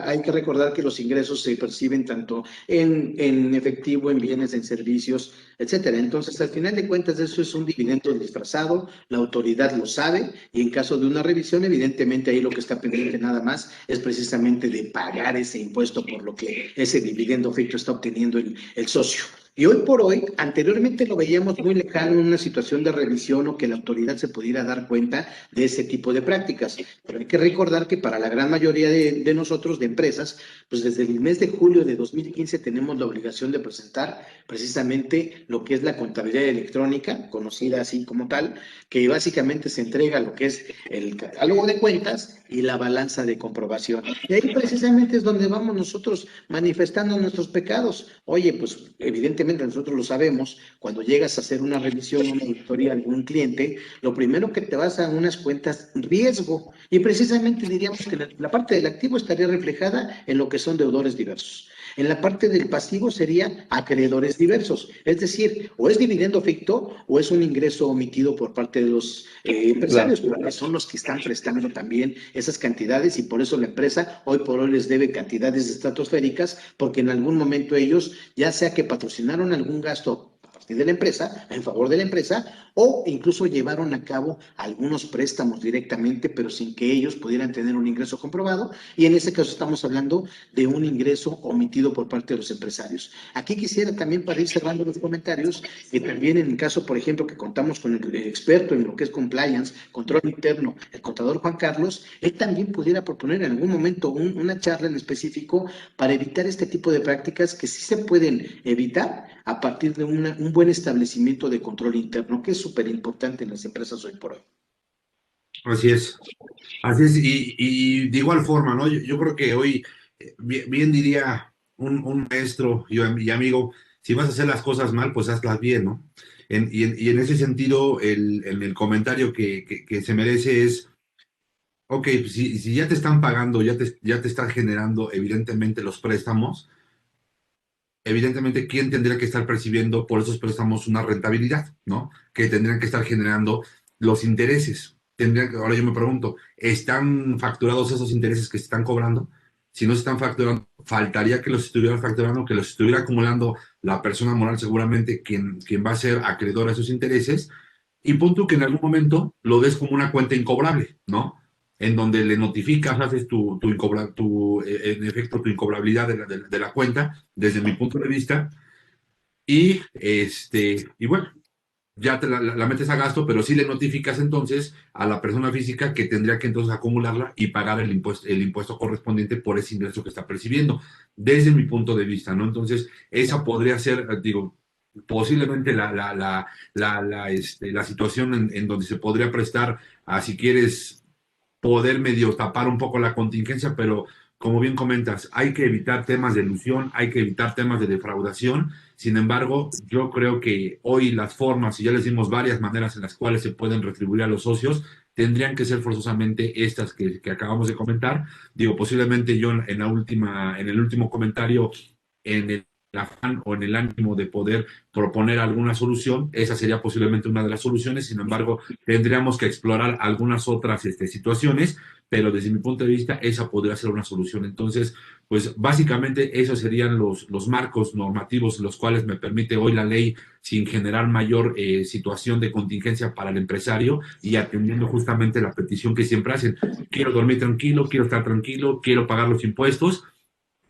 hay que recordar que los ingresos se perciben tanto en efectivo, en bienes, en servicios, etcétera. Entonces, al final de cuentas, eso es un dividendo disfrazado, la autoridad lo sabe, y en caso de una revisión, evidentemente ahí lo que está pendiente nada más es precisamente de pagar ese impuesto por lo que ese dividendo ficto está obteniendo el socio. Y hoy por hoy, anteriormente lo veíamos muy lejano en una situación de revisión o que la autoridad se pudiera dar cuenta de ese tipo de prácticas. Pero hay que recordar que para la gran mayoría de nosotros, de empresas, pues desde el mes de julio de 2015 tenemos la obligación de presentar precisamente lo que es la contabilidad electrónica, conocida así como tal, que básicamente se entrega lo que es el catálogo de cuentas y la balanza de comprobación. Y ahí precisamente es donde vamos nosotros manifestando nuestros pecados. Oye, pues evidentemente nosotros lo sabemos, cuando llegas a hacer una revisión, una auditoría a algún cliente, lo primero que te vas a unas cuentas riesgo, y precisamente diríamos que la parte del activo estaría reflejada en lo que son deudores diversos. En la parte del pasivo sería acreedores diversos, es decir, o es dividendo ficto o es un ingreso omitido por parte de los empresarios, claro, porque son los que están prestando también esas cantidades, y por eso la empresa hoy por hoy les debe cantidades estratosféricas, porque en algún momento ellos, ya sea que patrocinaron algún gasto a partir de la empresa, en favor de la empresa, o incluso llevaron a cabo algunos préstamos directamente, pero sin que ellos pudieran tener un ingreso comprobado, y en ese caso estamos hablando de un ingreso omitido por parte de los empresarios. Aquí quisiera también, para ir cerrando los comentarios, que también en el caso, por ejemplo, que contamos con el experto en lo que es compliance, control interno, el contador Juan Carlos, él también pudiera proponer en algún momento una charla en específico para evitar este tipo de prácticas que sí se pueden evitar a partir de un buen establecimiento de control interno, que es súper importante en las empresas hoy por hoy. Así es, y de igual forma, ¿no? Yo creo que hoy, bien diría un maestro y amigo, si vas a hacer las cosas mal, pues hazlas bien, ¿no? Y en ese sentido, el comentario que se merece es, ok, si ya te están pagando, ya te están generando evidentemente los préstamos, evidentemente, ¿quién tendría que estar percibiendo por esos préstamos una rentabilidad, ¿no? Que tendrían que estar generando los intereses. Ahora yo me pregunto, ¿están facturados esos intereses que se están cobrando? Si no se están facturando, faltaría que los estuvieran facturando, que los estuviera acumulando la persona moral, seguramente quien va a ser acreedor a esos intereses, y punto que en algún momento lo des como una cuenta incobrable, ¿no? En donde le notificas, haces en efecto, tu incobrabilidad de la cuenta, desde mi punto de vista, y bueno, ya te la metes a gasto, pero sí le notificas entonces a la persona física que tendría que entonces acumularla y pagar el impuesto correspondiente por ese ingreso que está percibiendo, desde mi punto de vista, ¿no? Entonces, esa podría ser, digo, posiblemente la situación en donde se podría prestar a, si quieres, poder medio tapar un poco la contingencia, pero como bien comentas, hay que evitar temas de ilusión, hay que evitar temas de defraudación. Sin embargo, yo creo que hoy las formas, y ya les dimos varias maneras en las cuales se pueden retribuir a los socios, tendrían que ser forzosamente estas que acabamos de comentar. Digo, posiblemente yo en el último comentario, en el afán o en el ánimo de poder proponer alguna solución, esa sería posiblemente una de las soluciones. Sin embargo, tendríamos que explorar algunas otras situaciones, pero desde mi punto de vista esa podría ser una solución. Entonces, pues básicamente esos serían los marcos normativos los cuales me permite hoy la ley, sin generar mayor situación de contingencia para el empresario y atendiendo justamente la petición que siempre hacen. Quiero dormir tranquilo, quiero estar tranquilo, quiero pagar los impuestos.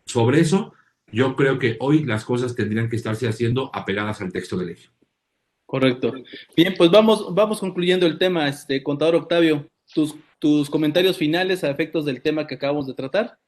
Sobre eso, yo creo que hoy las cosas tendrían que estarse haciendo apegadas al texto de ley. Correcto. Bien, pues vamos concluyendo el tema. Contador Octavio, tus comentarios finales a efectos del tema que acabamos de tratar.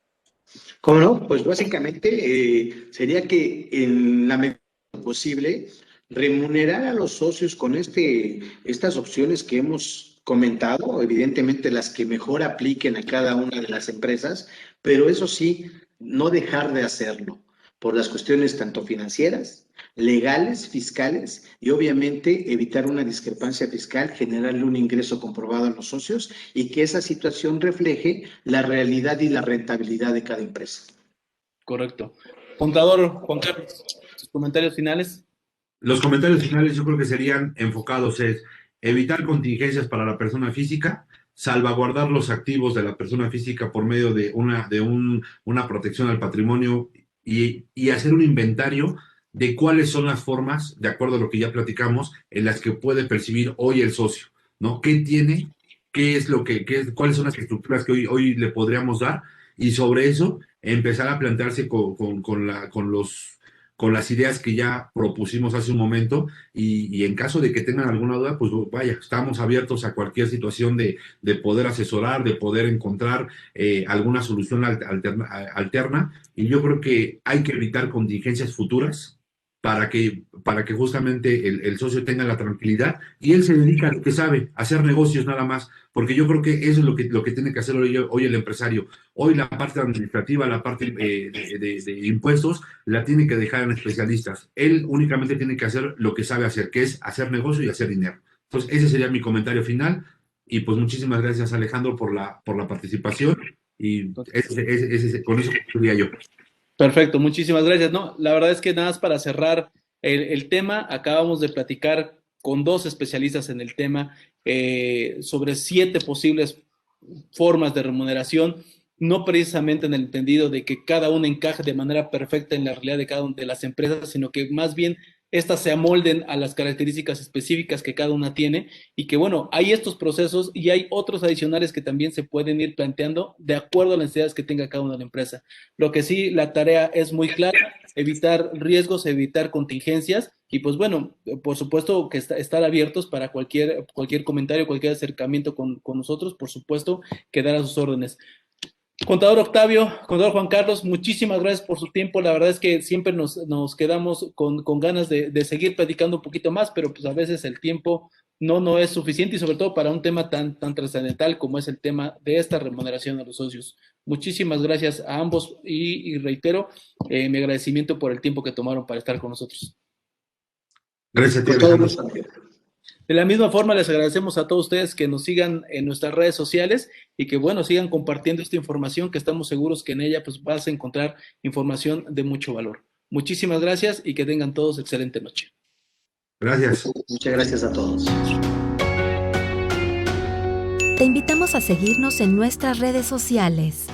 ¿Cómo no? Pues básicamente sería que en la medida posible remunerar a los socios con estas opciones que hemos comentado, evidentemente las que mejor apliquen a cada una de las empresas, pero eso sí, no dejar de hacerlo por las cuestiones tanto financieras, legales, fiscales y obviamente evitar una discrepancia fiscal, generarle un ingreso comprobado a los socios y que esa situación refleje la realidad y la rentabilidad de cada empresa. Correcto. Contador Juan Carlos, sus comentarios finales. Los comentarios finales yo creo que serían enfocados en evitar contingencias para la persona física, salvaguardar los activos de la persona física por medio de una protección al patrimonio y hacer un inventario de cuáles son las formas, de acuerdo a lo que ya platicamos, en las que puede percibir hoy el socio, ¿no? ¿Qué tiene? ¿Cuáles son las estructuras que hoy le podríamos dar? Y sobre eso empezar a plantearse con las ideas que ya propusimos hace un momento y en caso de que tengan alguna duda, pues vaya, estamos abiertos a cualquier situación de poder asesorar, de poder encontrar alguna solución alterna, y yo creo que hay que evitar contingencias futuras para que justamente el socio tenga la tranquilidad y él se dedica a lo que sabe, a hacer negocios nada más, porque yo creo que eso es lo que tiene que hacer hoy el empresario. Hoy la parte administrativa, la parte de impuestos, la tiene que dejar en especialistas. Él únicamente tiene que hacer lo que sabe hacer, que es hacer negocio y hacer dinero. Entonces, ese sería mi comentario final. Y pues muchísimas gracias, Alejandro, por la participación. Y con eso concluiría yo. Perfecto, muchísimas gracias. No, la verdad es que nada más para cerrar el tema, acabamos de platicar con 2 especialistas en el tema sobre 7 posibles formas de remuneración, no precisamente en el entendido de que cada una encaje de manera perfecta en la realidad de cada una de las empresas, sino que más bien estas se amolden a las características específicas que cada una tiene y que, bueno, hay estos procesos y hay otros adicionales que también se pueden ir planteando de acuerdo a las necesidades que tenga cada una de la empresa. Lo que sí, la tarea es muy clara, evitar riesgos, evitar contingencias y, pues, bueno, por supuesto que estar abiertos para cualquier comentario, cualquier acercamiento con nosotros, por supuesto, quedar a sus órdenes. Contador Octavio, contador Juan Carlos, muchísimas gracias por su tiempo. La verdad es que siempre nos quedamos con ganas de seguir platicando un poquito más, pero pues a veces el tiempo no es suficiente y sobre todo para un tema tan trascendental como es el tema de esta remuneración a los socios. Muchísimas gracias a ambos y reitero mi agradecimiento por el tiempo que tomaron para estar con nosotros. Gracias a ti, Alejandro. De la misma forma, les agradecemos a todos ustedes que nos sigan en nuestras redes sociales y que, bueno, sigan compartiendo esta información, que estamos seguros que en ella pues vas a encontrar información de mucho valor. Muchísimas gracias y que tengan todos excelente noche. Gracias. Muchas gracias a todos. Te invitamos a seguirnos en nuestras redes sociales.